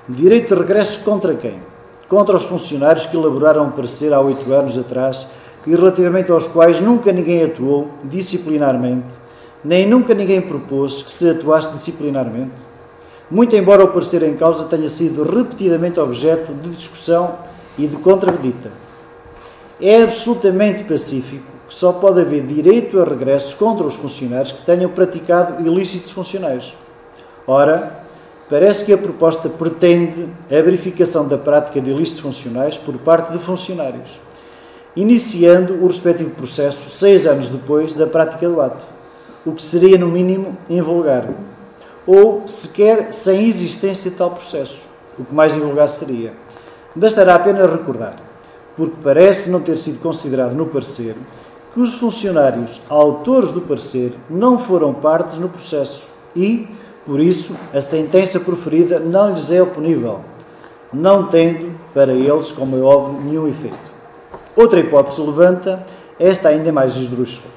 Direito de regresso contra quem? Contra os funcionários que elaboraram um parecer há 8 anos atrás e relativamente aos quais nunca ninguém atuou disciplinarmente, nem nunca ninguém propôs que se atuasse disciplinarmente. Muito embora o parecer em causa tenha sido repetidamente objeto de discussão e de contradita. É absolutamente pacífico que só pode haver direito a regresso contra os funcionários que tenham praticado ilícitos funcionais. Ora, parece que a proposta pretende a verificação da prática de ilícitos funcionais por parte de funcionários, iniciando o respectivo processo 6 anos depois da prática do ato, o que seria, no mínimo, invulgar, ou sequer sem existência de tal processo, o que mais invulgar seria. Bastará apenas recordar, porque parece não ter sido considerado no parecer, que os funcionários autores do parecer não foram partes no processo e, por isso, a sentença proferida não lhes é oponível, não tendo, para eles, como é óbvio, nenhum efeito. Outra hipótese levanta, esta ainda mais esdrúxula.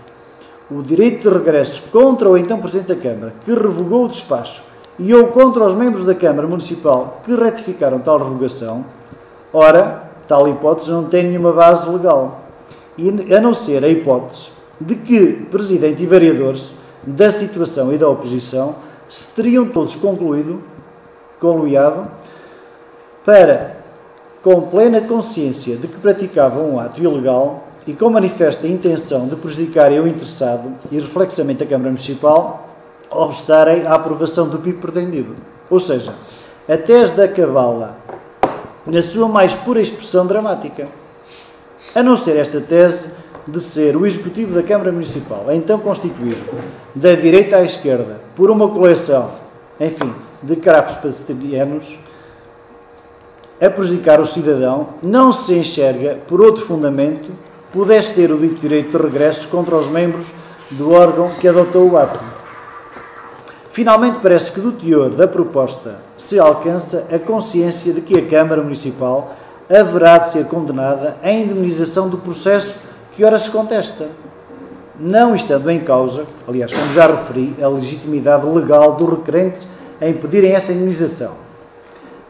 O direito de regresso contra o então Presidente da Câmara, que revogou o despacho, e ou contra os membros da Câmara Municipal que retificaram tal revogação, ora, tal hipótese não tem nenhuma base legal, e a não ser a hipótese de que Presidente e vereadores da situação e da oposição se teriam todos conluiado para, com plena consciência de que praticavam um ato ilegal e com manifesta intenção de prejudicarem o interessado e reflexamente a Câmara Municipal, obstarem à aprovação do PIB pretendido. Ou seja, a tese da cabala, na sua mais pura expressão dramática. A não ser esta tese de ser o Executivo da Câmara Municipal, então constituído da direita à esquerda, por uma coleção, enfim, de cravos pacifistas, a prejudicar o cidadão, não se enxerga, por outro fundamento, pudesse ter o dito direito de regresso contra os membros do órgão que adotou o ato. Finalmente, parece que do teor da proposta se alcança a consciência de que a Câmara Municipal haverá de ser condenada à indemnização do processo que ora se contesta, não estando em causa, aliás, como já referi, a legitimidade legal dos requerentes em pedirem essa indemnização.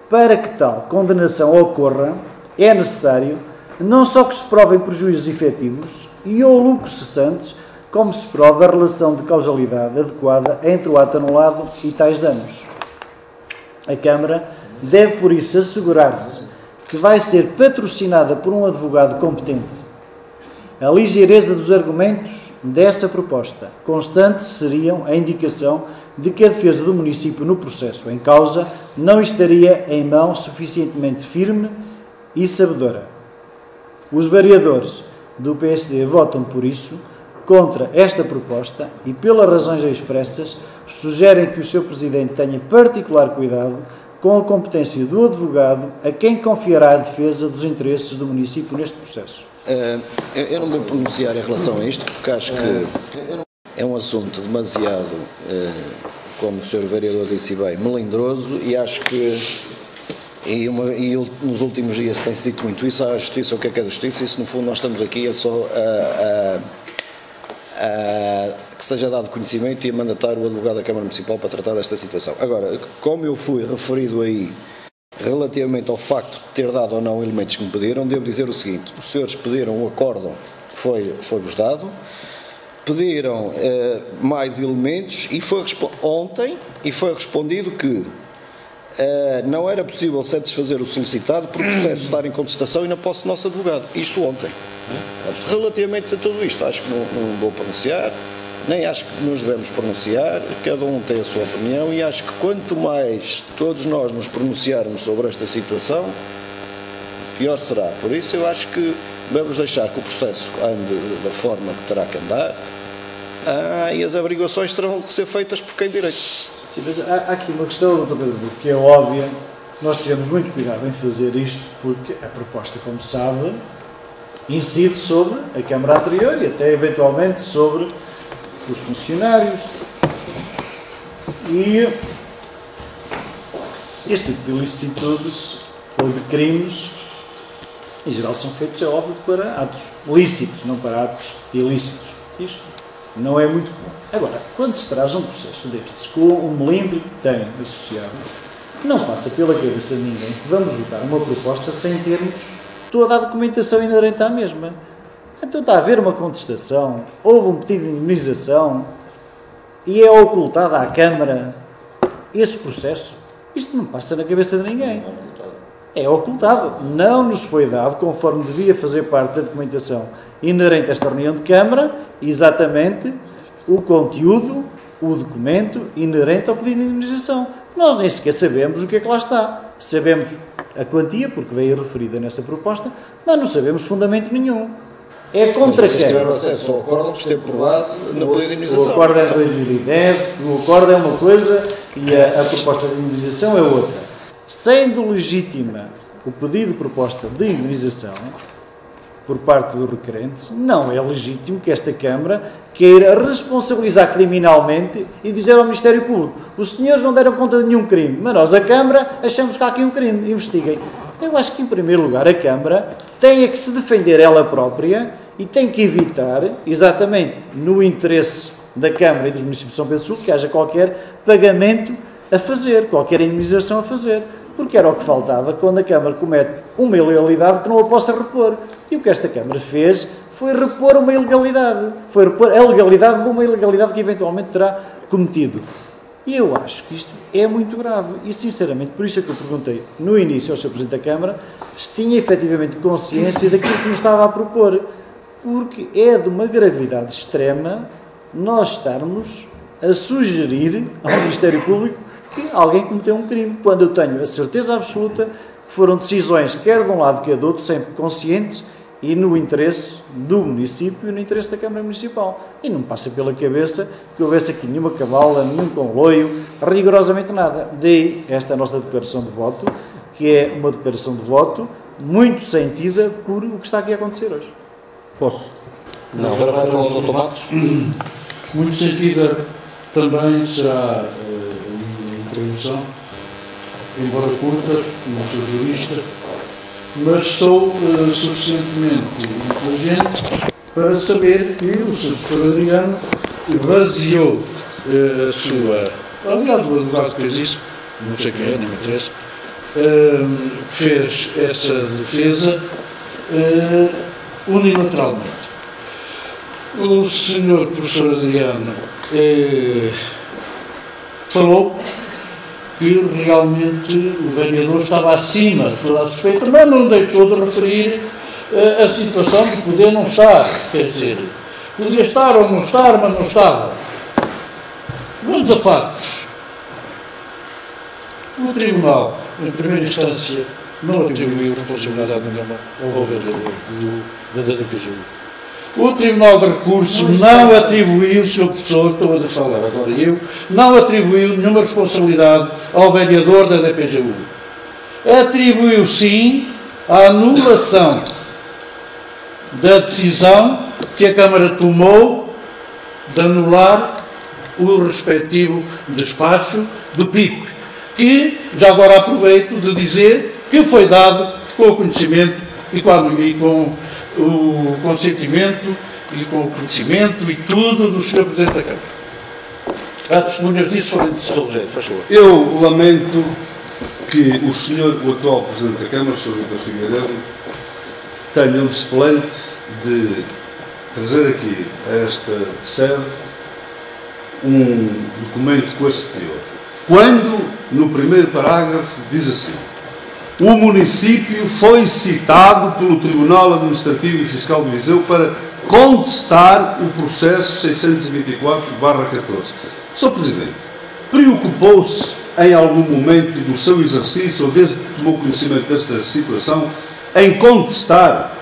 Para que tal condenação ocorra, é necessário não só que se provem prejuízos efetivos e ou lucros cessantes, como se prova a relação de causalidade adequada entre o ato anulado e tais danos. A Câmara deve, por isso, assegurar-se que vai ser patrocinada por um advogado competente. A ligeireza dos argumentos dessa proposta constante seriam a indicação de que a defesa do município no processo em causa não estaria em mão suficientemente firme e sabedora. Os vereadores do PSD votam, por isso, contra esta proposta e, pelas razões expressas, sugerem que o seu Presidente tenha particular cuidado com a competência do advogado a quem confiará a defesa dos interesses do município neste processo. Eu não vou pronunciar em relação a isto, porque acho que é um assunto demasiado, como o Sr. Vereador disse bem, melindroso, e acho que nos últimos dias tem-se dito muito isso, a justiça, o que é a justiça, e se no fundo nós estamos aqui é só que seja dado conhecimento e a mandatar o advogado da Câmara Municipal para tratar desta situação. Agora, como eu fui referido aí relativamente ao facto de ter dado ou não elementos que me pediram, devo dizer o seguinte: os senhores pediram o acórdão, foi-vos dado, pediram mais elementos e foi ontem e foi respondido que não era possível satisfazer o solicitado por o processo estar em contestação e na posse do nosso advogado. Isto ontem. Relativamente a tudo isto, acho que não vou pronunciar, nem acho que nos devemos pronunciar, cada um tem a sua opinião, e acho que quanto mais todos nós nos pronunciarmos sobre esta situação, pior será. Por isso eu acho que devemos deixar que o processo ande da forma que terá que andar, e as averiguações terão que ser feitas por quem direito. Sim, mas há aqui uma questão, Dr. Pedro, que é óbvia. Nós tivemos muito cuidado em fazer isto, porque a proposta, como sabe, incide sobre a Câmara anterior e até eventualmente sobre os funcionários. E este tipo de ilicitudes ou de crimes, em geral, são feitos, é óbvio, para atos lícitos, não para atos ilícitos. Isto não é muito comum. Agora, quando se traz um processo destes, com o melindre que tem associado, não passa pela cabeça de ninguém que vamos votar uma proposta sem termos toda a documentação inerente à mesma. Então está a haver uma contestação, houve um pedido de indemnização e é ocultada à Câmara esse processo. Isto não passa na cabeça de ninguém. É ocultado. Não nos foi dado, conforme devia fazer parte da documentação inerente a esta reunião de Câmara, exatamente o conteúdo, o documento inerente ao pedido de indemnização. Nós nem sequer sabemos o que é que lá está. Sabemos a quantia, porque veio referida nessa proposta, mas não sabemos fundamento nenhum. É contra quem? Tiveram acesso ao acordo que esteve por base na pedido de indemnização. O acordo é de 2010, o acordo é uma coisa e a proposta de indemnização é outra. Sendo legítima o pedido de proposta de indemnização por parte dos requerentes, não é legítimo que esta Câmara queira responsabilizar criminalmente e dizer ao Ministério Público: os senhores não deram conta de nenhum crime, mas nós, a Câmara, achamos que há aqui um crime, investiguem. Eu acho que, em primeiro lugar, a Câmara tem que se defender ela própria e tem que evitar, exatamente no interesse da Câmara e dos municípios de São Pedro Sul, que haja qualquer pagamento a fazer, qualquer indemnização a fazer, porque era o que faltava quando a Câmara comete uma ilegalidade que não a possa repor. E o que esta Câmara fez foi repor uma ilegalidade, foi repor a legalidade de uma ilegalidade que eventualmente terá cometido. E eu acho que isto é muito grave. E, sinceramente, por isso é que eu perguntei no início ao Sr. Presidente da Câmara se tinha efetivamente consciência daquilo que nos estava a propor. Porque é de uma gravidade extrema nós estarmos a sugerir ao Ministério Público que alguém cometeu um crime, quando eu tenho a certeza absoluta que foram decisões, quer de um lado quer do outro, sempre conscientes e no interesse do município e no interesse da Câmara Municipal. E não passa pela cabeça que houvesse aqui nenhuma cabala, nenhum conloio, rigorosamente nada. Daí esta nossa declaração de voto, que é uma declaração de voto muito sentida por o que está aqui a acontecer hoje. Posso? Não, agora vai falar o Dr. Matos. Muito sentida também será intervenção, embora curta, não sou jurista, mas sou suficientemente inteligente para saber que o Sr. Professor Adriano baseou a sua... Aliás, o advogado que fez isso, não sei quem é, nem me interessa, fez essa defesa unilateralmente. O Sr. Professor Adriano falou que realmente o vereador estava acima de toda a suspeita, mas não deixou de referir a situação de poder não estar. Quer dizer, podia estar ou não estar, mas não estava. Vamos a factos. O Tribunal, em primeira instância, não atribuiu responsabilidade nenhuma ao vereador da DPGU. O Tribunal de Recursos não atribuiu, Sr. Professor, estou a falar agora eu, não atribuiu nenhuma responsabilidade ao vereador da DPGU. Atribuiu, sim, a anulação da decisão que a Câmara tomou de anular o respectivo despacho do PIP, que, já agora aproveito de dizer, que foi dado com o conhecimento e com o consentimento e com o conhecimento e tudo do Sr. Presidente da Câmara. Há testemunhas disso, forem de Sr. Rogério, faz favor. Eu lamento que o atual Presidente da Câmara, o Sr. Vítor Figueiredo, tenha o desplante de trazer aqui a esta sede um documento com esse teor. Quando, no primeiro parágrafo, diz assim: o município foi citado pelo Tribunal Administrativo e Fiscal de Viseu para contestar o processo 624/14. Sr. Presidente, preocupou-se em algum momento do seu exercício, ou desde que tomou conhecimento desta situação, em contestar?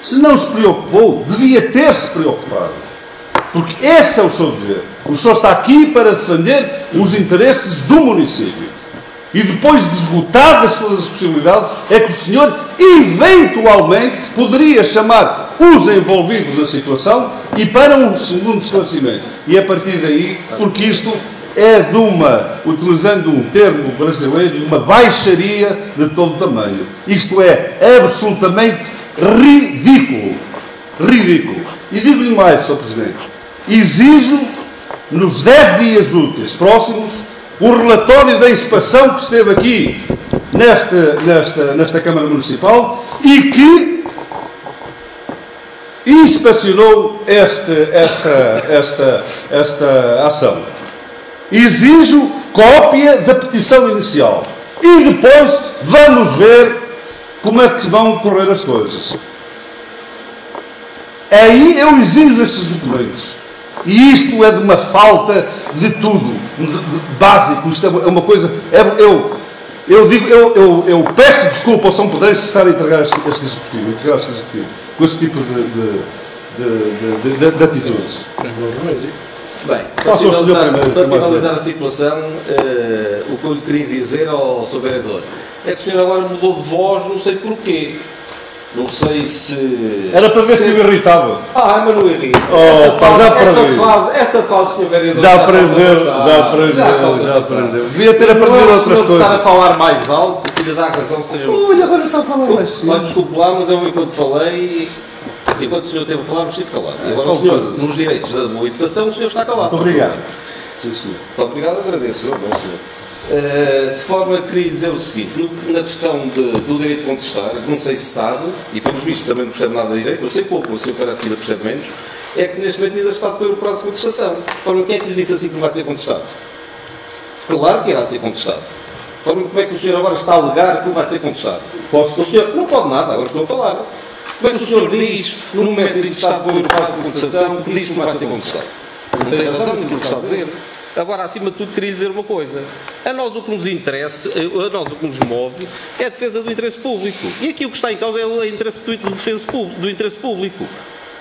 Se não se preocupou, devia ter-se preocupado. Porque esse é o seu dever. O senhor está aqui para defender os interesses do município. E depois de esgotadas todas as possibilidades, é que o senhor, eventualmente, poderia chamar os envolvidos na situação e para um segundo esclarecimento. E a partir daí, porque isto é de uma, utilizando um termo brasileiro, de uma baixaria de todo tamanho. Isto é absolutamente ridículo. Ridículo. E digo-lhe mais, Sr. Presidente. Exijo, nos 10 dias úteis próximos, o relatório da inspeção que esteve aqui nesta Câmara Municipal e que inspecionou esta ação. Exijo cópia da petição inicial e depois vamos ver como é que vão correr as coisas. Aí eu exijo esses documentos. E isto é de uma falta de tudo, de básico. Isto é uma coisa. Eu peço desculpa ao São Pedro se estar a entregar este executivo, com esse tipo de atitudes. Bem, para finalizar a situação, o que eu lhe queria dizer ao Sr. Vereador é que o senhor agora mudou de voz, não sei porquê. Não sei se... Era para ver se eu irritava. Mas não irrita. Essa fase, Sr. Vereador, já aprendeu. Devia ter aprendido outras coisas. Estar a falar mais alto, que lhe dá a razão, seja o que for. Agora está a falar mais. Desculpe lá, mas eu enquanto falei, enquanto o senhor esteve a falar, não estive calado. E agora o senhor, nos direitos da boa educação, o senhor está calado. Muito obrigado. Sim, senhor. Muito obrigado, agradeço. Bom, senhor. De forma que queria dizer o seguinte, na questão do direito de contestar, não sei se sabe, e pelos vistos também não percebe nada de direito, eu sei pouco, o senhor parece que ainda percebe menos, é que neste momento ainda está a decorrer o prazo de contestação. De forma, quem é que lhe disse assim que não vai ser contestado? Claro que irá ser contestado. De forma, como é que o senhor agora está a alegar que não vai ser contestado? O senhor não pode nada, agora estou a falar. Como é que o senhor diz, no momento em que está a decorrer o prazo de contestação, que diz que não vai ser contestado? Não tem razão naquilo que está a dizer. Agora, acima de tudo, queria lhe dizer uma coisa. A nós o que nos interessa, a nós o que nos move, é a defesa do interesse público. E aqui o que está em causa é o interesse do interesse público.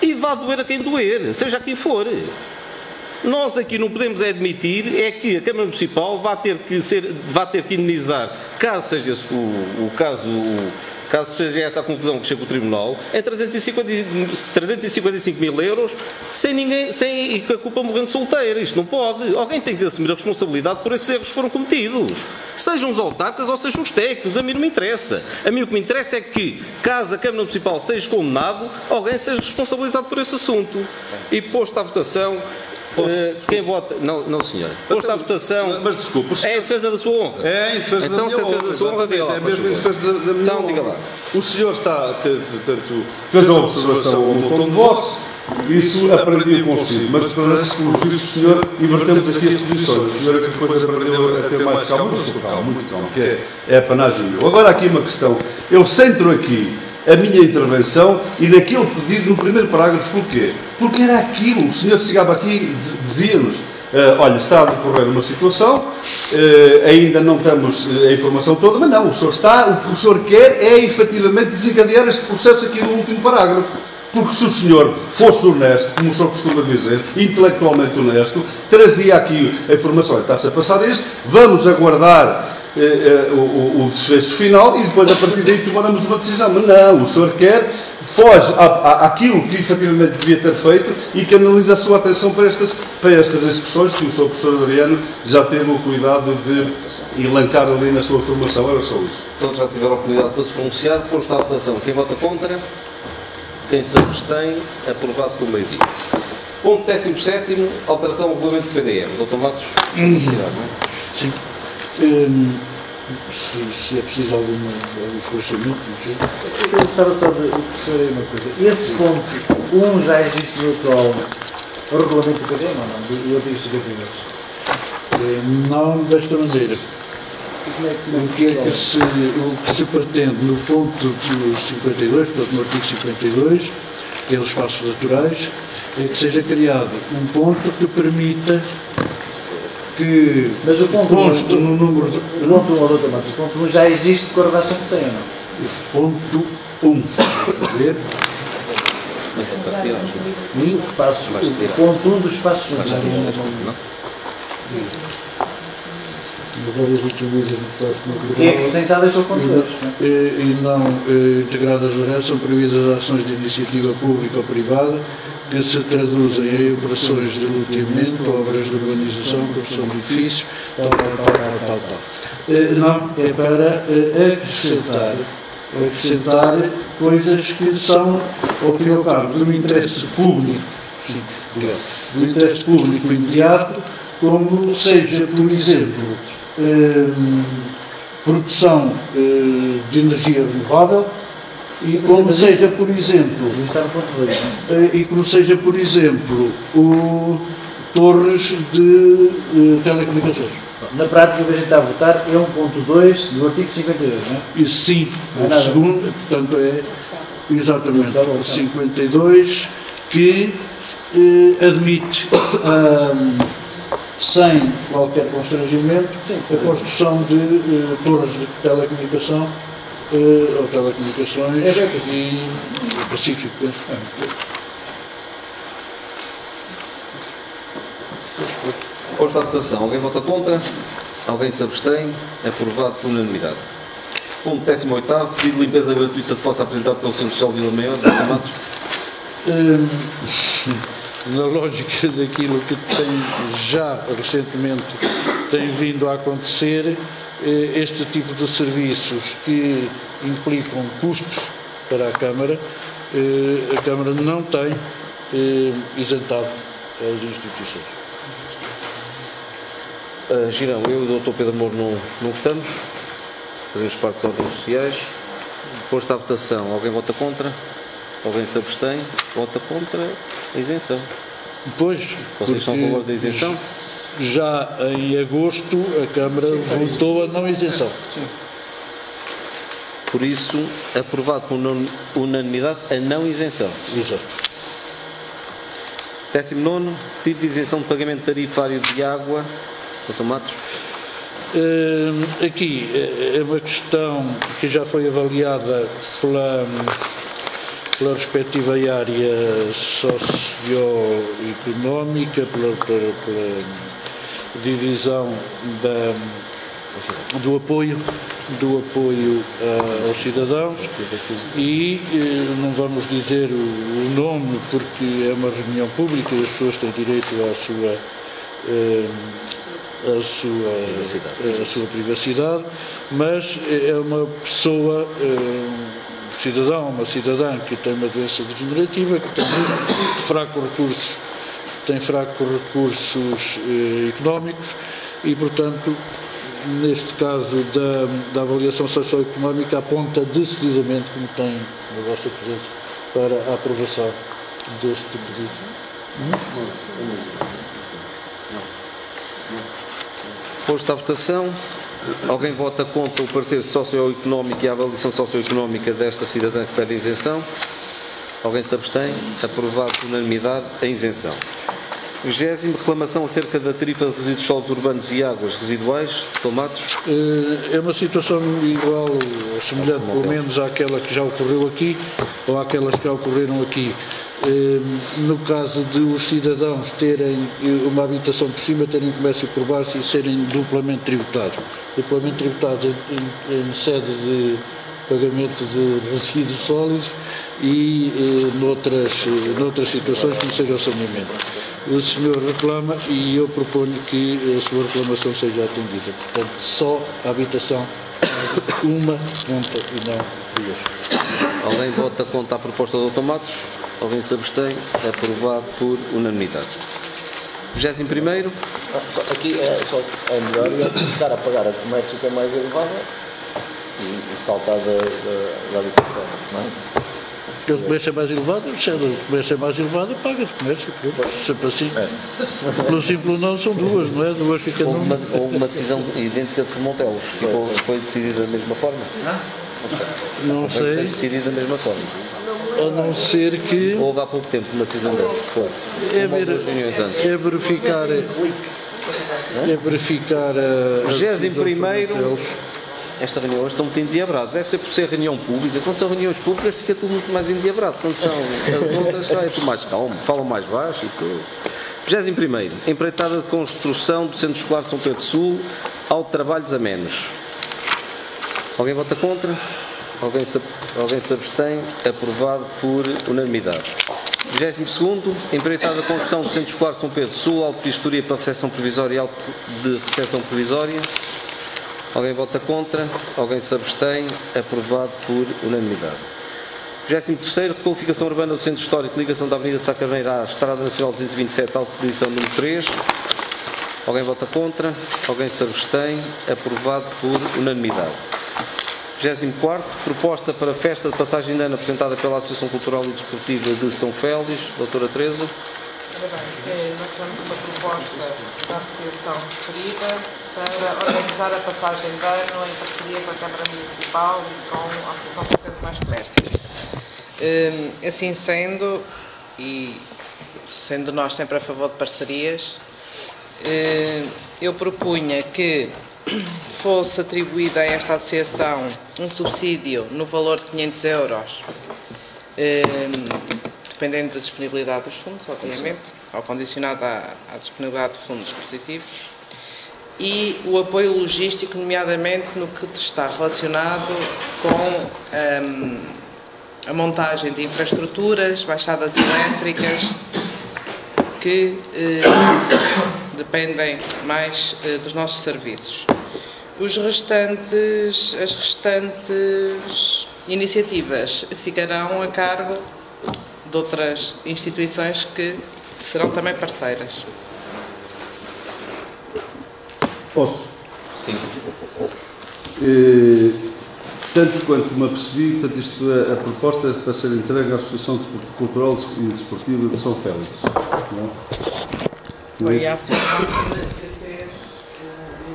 E vá doer a quem doer, seja quem for. Nós aqui não podemos admitir é que a Câmara Municipal vá ter que indenizar, caso seja esse o caso caso seja essa a conclusão que chega o Tribunal, é 355 mil euros sem que a culpa morrendo solteira. Isto não pode. Alguém tem que assumir a responsabilidade por esses erros que foram cometidos. Sejam os autarcas ou sejam os técnicos, a mim não me interessa. A mim o que me interessa é que, caso a Câmara Municipal seja condenado, alguém seja responsabilizado por esse assunto. E posto à votação... quem vota... Não, senhora. Posto à votação... Mas desculpa... É em defesa da sua honra. É em defesa da minha honra. Então, se é em defesa da sua honra, diga lá. É mesmo em defesa da minha honra. Então, diga lá. O senhor fez a observação ao tom de voz, isso aprendi consigo, mas parece que, o senhor, invertemos aqui as posições. O senhor é que depois aprendeu a ter mais calma, mas estou calmo, muito calmo, que é a panagem meu. Agora, aqui uma questão. Eu centro aqui a minha intervenção e naquele pedido, no primeiro parágrafo, porquê? Porque era aquilo, o senhor chegava aqui e dizia-nos, olha, está a decorrer uma situação, ainda não temos a informação toda, mas não, o que o senhor quer é efetivamente desencadear este processo aqui no último parágrafo. Porque se o senhor fosse honesto, como o senhor costuma dizer, intelectualmente honesto, trazia aqui a informação, está-se a passar isto, vamos aguardar o desfecho final e depois a partir daí tomaremos uma decisão. Mas não, o senhor foge àquilo que efetivamente devia ter feito e canaliza a sua atenção para estas expressões que o senhor professor Adriano já teve o cuidado de elencar ali na sua formação. Era só isso. Todos já tiveram a oportunidade para se pronunciar. Posto à votação. Quem vota contra? Quem se abstém? Aprovado por maioria. Ponto 17º, alteração ao regulamento do PDM. Dr. Matos? Tirar, não é? Sim. Se é preciso algum esclarecimento, não sei. Eu gostava só de perceber uma coisa. Esse ponto 1 já existe no atual regulamento do PDM ou não? Eu digo 52. Não desta maneira. O que se pretende no ponto 52, portanto no artigo 52, que é os espaços naturais, é que seja criado um ponto que permita que mas o ponto conste no número de... O ponto 1, Dr. Matos, o ponto 1 já existe com a redação que tem, não? Ponto 1. Ver? Os espaços, o ponto 1 dos espaços naturais. E acrescentado deixa o ponto 2. E não integradas no resto são proibidas ações de iniciativa pública ou privada que se traduzem em operações de loteamento, obras de urbanização, construção de edifícios, tal. Não, é para acrescentar coisas que são, ao fim e ao cabo, do interesse público, do interesse público imediato, como seja, por exemplo, produção de energia renovável e como seja, por exemplo, torres de telecomunicações. Na prática, o que a gente está a votar é 1.2 do artigo 52, não é? E sim, o segundo, portanto, é exatamente o 52 que admite sem qualquer constrangimento a construção de torres de telecomunicação ou telecomunicações e Pacífico, penso. Posto à votação. Alguém vota contra? Alguém se abstém? Aprovado por unanimidade. Ponto 18º, pedido de limpeza gratuita de fossa apresentado pelo Centro Social de Vila Maior, Dr. Matos. Na lógica daquilo que já recentemente tem vindo a acontecer, este tipo de serviços que implicam custos para a Câmara não tem isentado as instituições. Girão, eu e o Dr. Pedro Moura não votamos, fazemos parte das ordens sociais. Posto à votação, alguém vota contra? Alguém se abstém? Vota contra a isenção. Pois, vocês estão a favor da isenção? Já em agosto a Câmara votou a não isenção. Sim. Por isso, aprovado por unanimidade a não isenção. Exato. 19º, pedido de isenção de pagamento tarifário de água. Dr. Matos. Aqui é uma questão que já foi avaliada pela respectiva área socioeconómica, pela divisão do apoio aos cidadãos e não vamos dizer o nome porque é uma reunião pública e as pessoas têm direito à sua privacidade, mas é uma pessoa, cidadão, uma cidadã que tem uma doença degenerativa, que tem fracos recursos económicos e, portanto, neste caso da avaliação socioeconómica, aponta decididamente, como tem na vossa presença, para a aprovação deste pedido. Posto à votação, alguém vota contra o parecer socioeconómico e a avaliação socioeconómica desta cidadã que pede isenção? Alguém se abstém? Aprovado por unanimidade a isenção. 20º, reclamação acerca da tarifa de resíduos sólidos urbanos e águas residuais. Tomatos. É uma situação igual, ou semelhante, pelo menos àquela que já ocorreu aqui, ou àquelas que já ocorreram aqui. No caso de os cidadãos terem uma habitação por cima, terem comércio por baixo e serem duplamente tributados. Duplamente tributados em sede de pagamento de resíduos sólidos e noutras situações, como seja o saneamento. O senhor reclama e eu proponho que a sua reclamação seja atendida. Portanto, só a habitação uma ponta e não duas. Alguém vota contra a proposta do Dr. Matos? Alguém se abstém? Aprovado por unanimidade. 21º. Aqui é melhor ficar a pagar a comércio que é mais elevada e saltar da habitação, não é? O comércio é mais elevado, se o comércio é mais elevado, paga de comércio. Sempre assim. Pelo simples não, são duas, não é? Duas ficam numa. Houve uma decisão idêntica de Formontelos. Foi decidida da mesma forma? Não sei. Foi decidida da mesma forma. A não ser que. Houve há pouco tempo uma decisão dessa. Foi. É verificar. É verificar a. 21º. Esta reunião hoje está muito endiabrada. Deve ser por ser reunião pública. Quando são reuniões públicas fica tudo muito mais endiabrado. Quando são as outras, é tudo mais calmo, falam mais baixo e tudo. 21º. Empreitada de construção do Centro Escolar de São Pedro Sul, ao trabalhos a menos. Alguém vota contra? Alguém se abstém? Aprovado por unanimidade. 22º. Empreitada de construção do Centro Escolar de São Pedro Sul, alto de vistoria para recepção provisória e alto de recepção provisória. Alguém vota contra? Alguém se abstém? Aprovado por unanimidade. 23º, requalificação urbana do Centro Histórico, ligação da Avenida Sá Carneiro à Estrada Nacional 227, autopedição número 3. Alguém vota contra? Alguém se abstém? Aprovado por unanimidade. 24º, proposta para a festa de passagem de ano apresentada pela Associação Cultural e Desportiva de São Félix. Doutora Teresa. Nós temos uma proposta da Associação referida para organizar a passagem de ano em parceria com a Câmara Municipal e com a Associação Portuguesa de Mais Comércio. Assim sendo, e sendo nós sempre a favor de parcerias, eu propunha que fosse atribuído a esta associação um subsídio no valor de 500 euros, dependendo da disponibilidade dos fundos, obviamente, ou condicionado à disponibilidade de fundos positivos, e o apoio logístico, nomeadamente no que está relacionado com a montagem de infraestruturas, baixadas elétricas, que dependem mais dos nossos serviços. As restantes iniciativas ficarão a cargo de outras instituições que serão também parceiras. Posso? Sim. Tanto quanto me apercebi, portanto, a proposta é para ser entregue à Associação Cultural e Desportiva de São Félix. Não? Foi a associação que fez.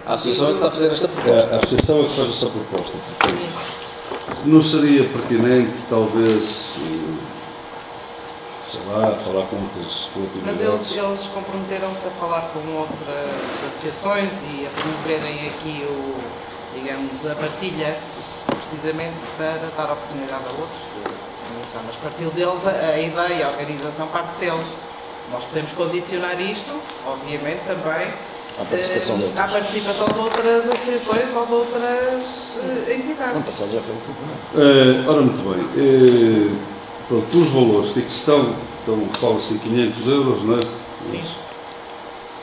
A associação é que está a fazer esta proposta. A associação é que faz essa proposta. Portanto, não seria pertinente, talvez, sei lá, falar com outras Mas eles comprometeram-se a falar com outras associações e a promoverem aqui a partilha, precisamente para dar oportunidade a outros. Mas partiu deles a ideia, a organização parte deles. Nós podemos condicionar isto, obviamente, também à participação de outras. À participação de outras associações ou de outras entidades. Não, passado já foi assim. Ora, muito bem. Pronto, os valores que estão fala-se em 500 euros, não é? Sim.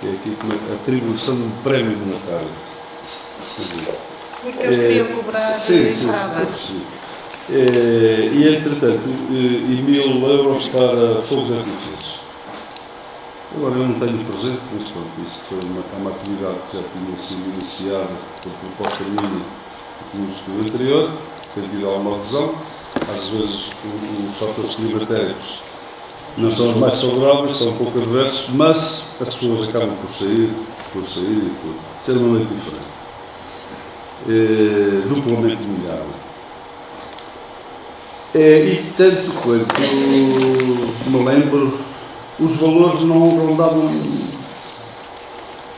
Que é aqui como a atribuição de um prémio monetário. Porque eles queriam cobrar entradas. Sim. E, entretanto, e 1000 euros para fogos de artifícios. Agora, eu não tenho presente, mas pronto, isto foi uma atividade que já tinha sido iniciada por proposta minha no estudo anterior, tem tido alguma adesão. Às vezes, os fatores climatéricos não são os mais favoráveis, são um pouco adversos, mas as pessoas acabam por sair e por ser uma noite diferente. Duplamente humilhado. E tanto quanto me lembro, os valores não rondavam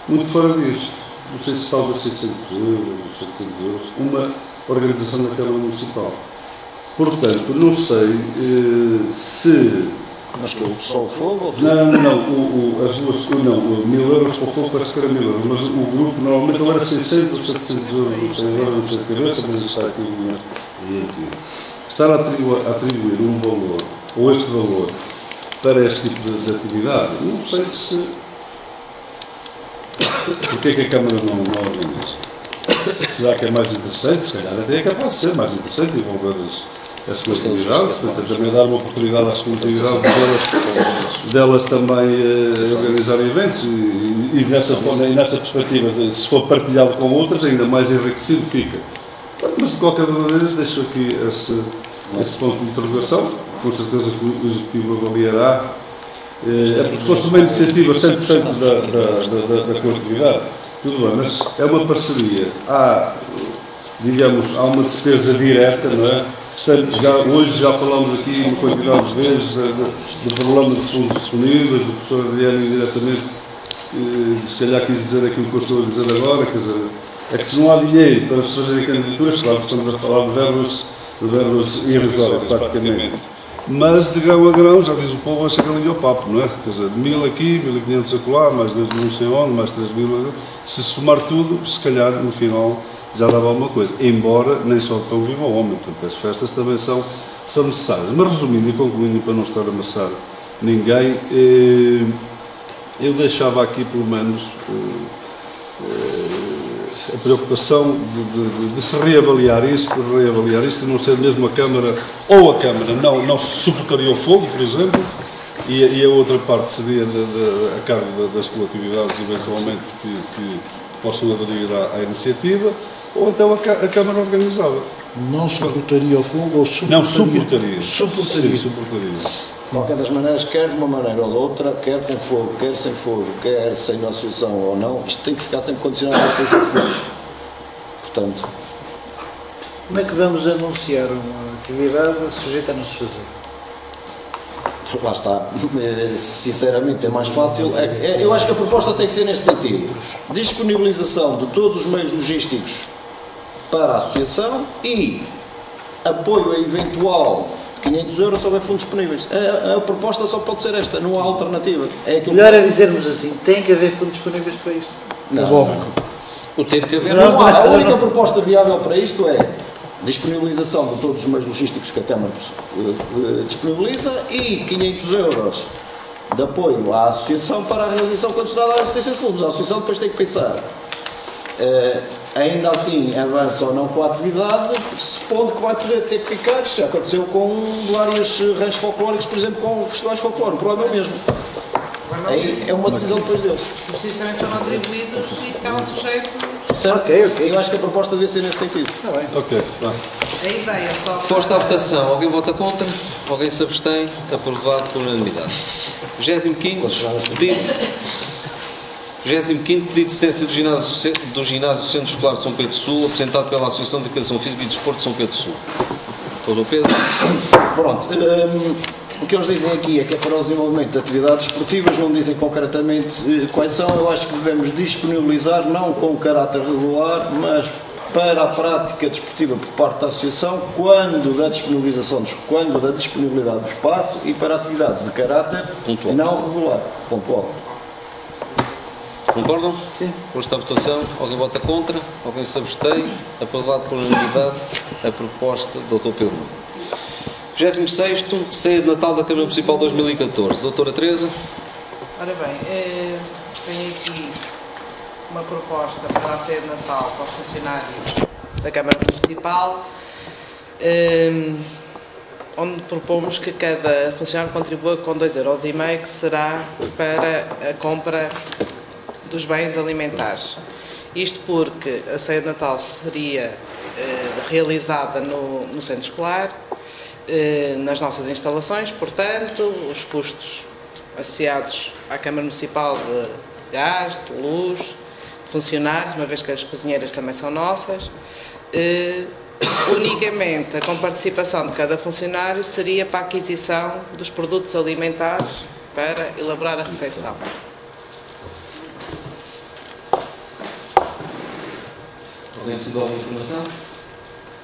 muito fora disto. Não sei se talvez 600 euros, 700 euros, uma organização da Câmara Municipal. Portanto, não sei se... Mas que só o fogo? Não, as duas, não, 1000 euros para o fogo parece que era 1000 euros, mas o grupo normalmente ou era 600 ou 700 euros, não sei agora, não sei de cabeça, mas está aqui o dinheiro. Estar a atribuir um valor, ou este valor, para este tipo de atividade, não sei se... Porque é que a Câmara não organiza? Será que é mais interessante? Se calhar até é capaz de ser mais interessante envolver as coletividades, portanto, também dar uma oportunidade às coletividades delas também organizarem eventos e nessa perspectiva, se for partilhado com outras, ainda mais enriquecido fica. Mas de qualquer maneira, deixo aqui esse ponto de interrogação, com certeza que o Executivo avaliará. Se fosse uma iniciativa 100% da coletividade, tudo bem, mas é uma parceria. Há uma despesa direta, não é? Hoje já falamos aqui uma quantidade de vezes do problema de fundos disponíveis, o professor Adriano diretamente, se calhar quis dizer aquilo que eu estou a dizer agora, quer dizer, é que se não há dinheiro para se fazerem candidaturas, claro que estamos a falar de verbos irrisórios, praticamente. Mas de grão a grão, já diz o povo, vai ser galinha ao papo, não é? Quer dizer, 1000 aqui, 1500 acolá, mais 2 não sei onde, mais 3000, se somar tudo, se calhar no final já dava alguma coisa, embora nem só de pão vivo ao homem, portanto as festas também são necessárias. Mas resumindo e concluindo, para não estar a amassar ninguém, eu deixava aqui pelo menos a preocupação de se reavaliar isto e não ser mesmo a Câmara, ou a Câmara não suportaria o fogo, por exemplo, e a outra parte seria a cargo das coletividades eventualmente que possam aderir à iniciativa, ou então a Câmara organizava. Não suportaria o fogo ou suportaria? Não, suportaria. Suportaria. Sim, suportaria. De qualquer das maneiras, quer de uma maneira ou de outra, quer com fogo, quer sem fogo, quer sem associação ou não, isto tem que ficar sempre condicionado a ser sem fogo. Portanto... Como é que vamos anunciar uma atividade sujeita a não se fazer? Lá está. Sinceramente, é mais fácil. Eu acho que a proposta tem que ser neste sentido. Disponibilização de todos os meios logísticos para a associação e apoio a eventual 500 euros se houver fundos disponíveis. A proposta só pode ser esta, não há alternativa. Melhor é dizermos assim, tem que haver fundos disponíveis para isto. Não. O tempo que haver Não há. A única proposta viável para isto é disponibilização de todos os meios logísticos que a Câmara disponibiliza e 500 euros de apoio à associação para a realização condicionada à assistência de fundos. A associação depois tem que pensar, ainda assim, avança ou não com a atividade, supondo que vai poder ter que ficar, já aconteceu com vários ranchos folclóricos, por exemplo, com festivais folclóricos, o problema é o mesmo. Aí é uma decisão depois deles. Os sítios também foram atribuídos e ficaram sujeitos. Certo? Ok. Eu acho que a proposta devia ser nesse sentido. Está bem. Ok, tá. A ideia só. Posta à votação. Alguém vota contra? Alguém se abstém? Aprovado por unanimidade. 25º pedido de assistência do ginásio Centro Escolar de São Pedro do Sul, apresentado pela Associação de Educação Física e Desporto de São Pedro do Sul. Todo o Pedro? Pronto. O que eles dizem aqui é que é para o desenvolvimento de atividades esportivas, não dizem concretamente quais são. Eu acho que devemos disponibilizar, não com caráter regular, mas para a prática desportiva por parte da associação, quando da disponibilidade do espaço e para atividades de caráter pontual. não regular, pontual. Concordam? Sim. Posto à votação. Alguém vota contra? Alguém se abstém? Aprovado por unanimidade a proposta do Dr. Pedro. 26º, ceia de Natal da Câmara Municipal 2014. Doutora Teresa. Ora bem, tenho aqui uma proposta para a ceia de Natal para os funcionários da Câmara Municipal, onde propomos que cada funcionário contribua com 2,5 €, que será para a compra dos bens alimentares. Isto porque a ceia de Natal seria realizada no centro escolar, nas nossas instalações, portanto, os custos associados à Câmara Municipal de gás, de luz, funcionários, uma vez que as cozinheiras também são nossas, unicamente a comparticipação de cada funcionário seria para a aquisição dos produtos alimentares para elaborar a refeição. Alguém precisa de alguma informação?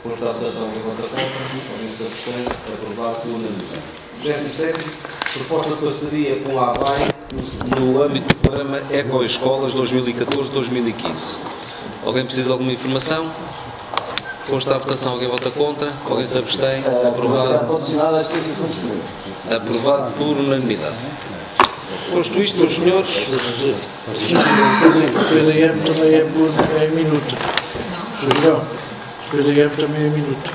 Posto à votação em contra contra, alguém se abstém, aprovado por unanimidade. 27º, proposta de parceria com a ABAI no âmbito do programa Ecoescolas 2014-2015. Alguém precisa de alguma informação? Posto à votação, alguém vota contra, alguém se abstém, aprovado por unanimidade. Posto isto, meus senhores. Sim, o PDM também é minuto. O PDM também é minuto.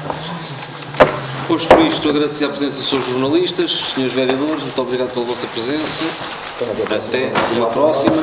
Posto isto, agradecer a presença dos seus jornalistas, senhores vereadores, muito obrigado pela vossa presença. Até uma próxima.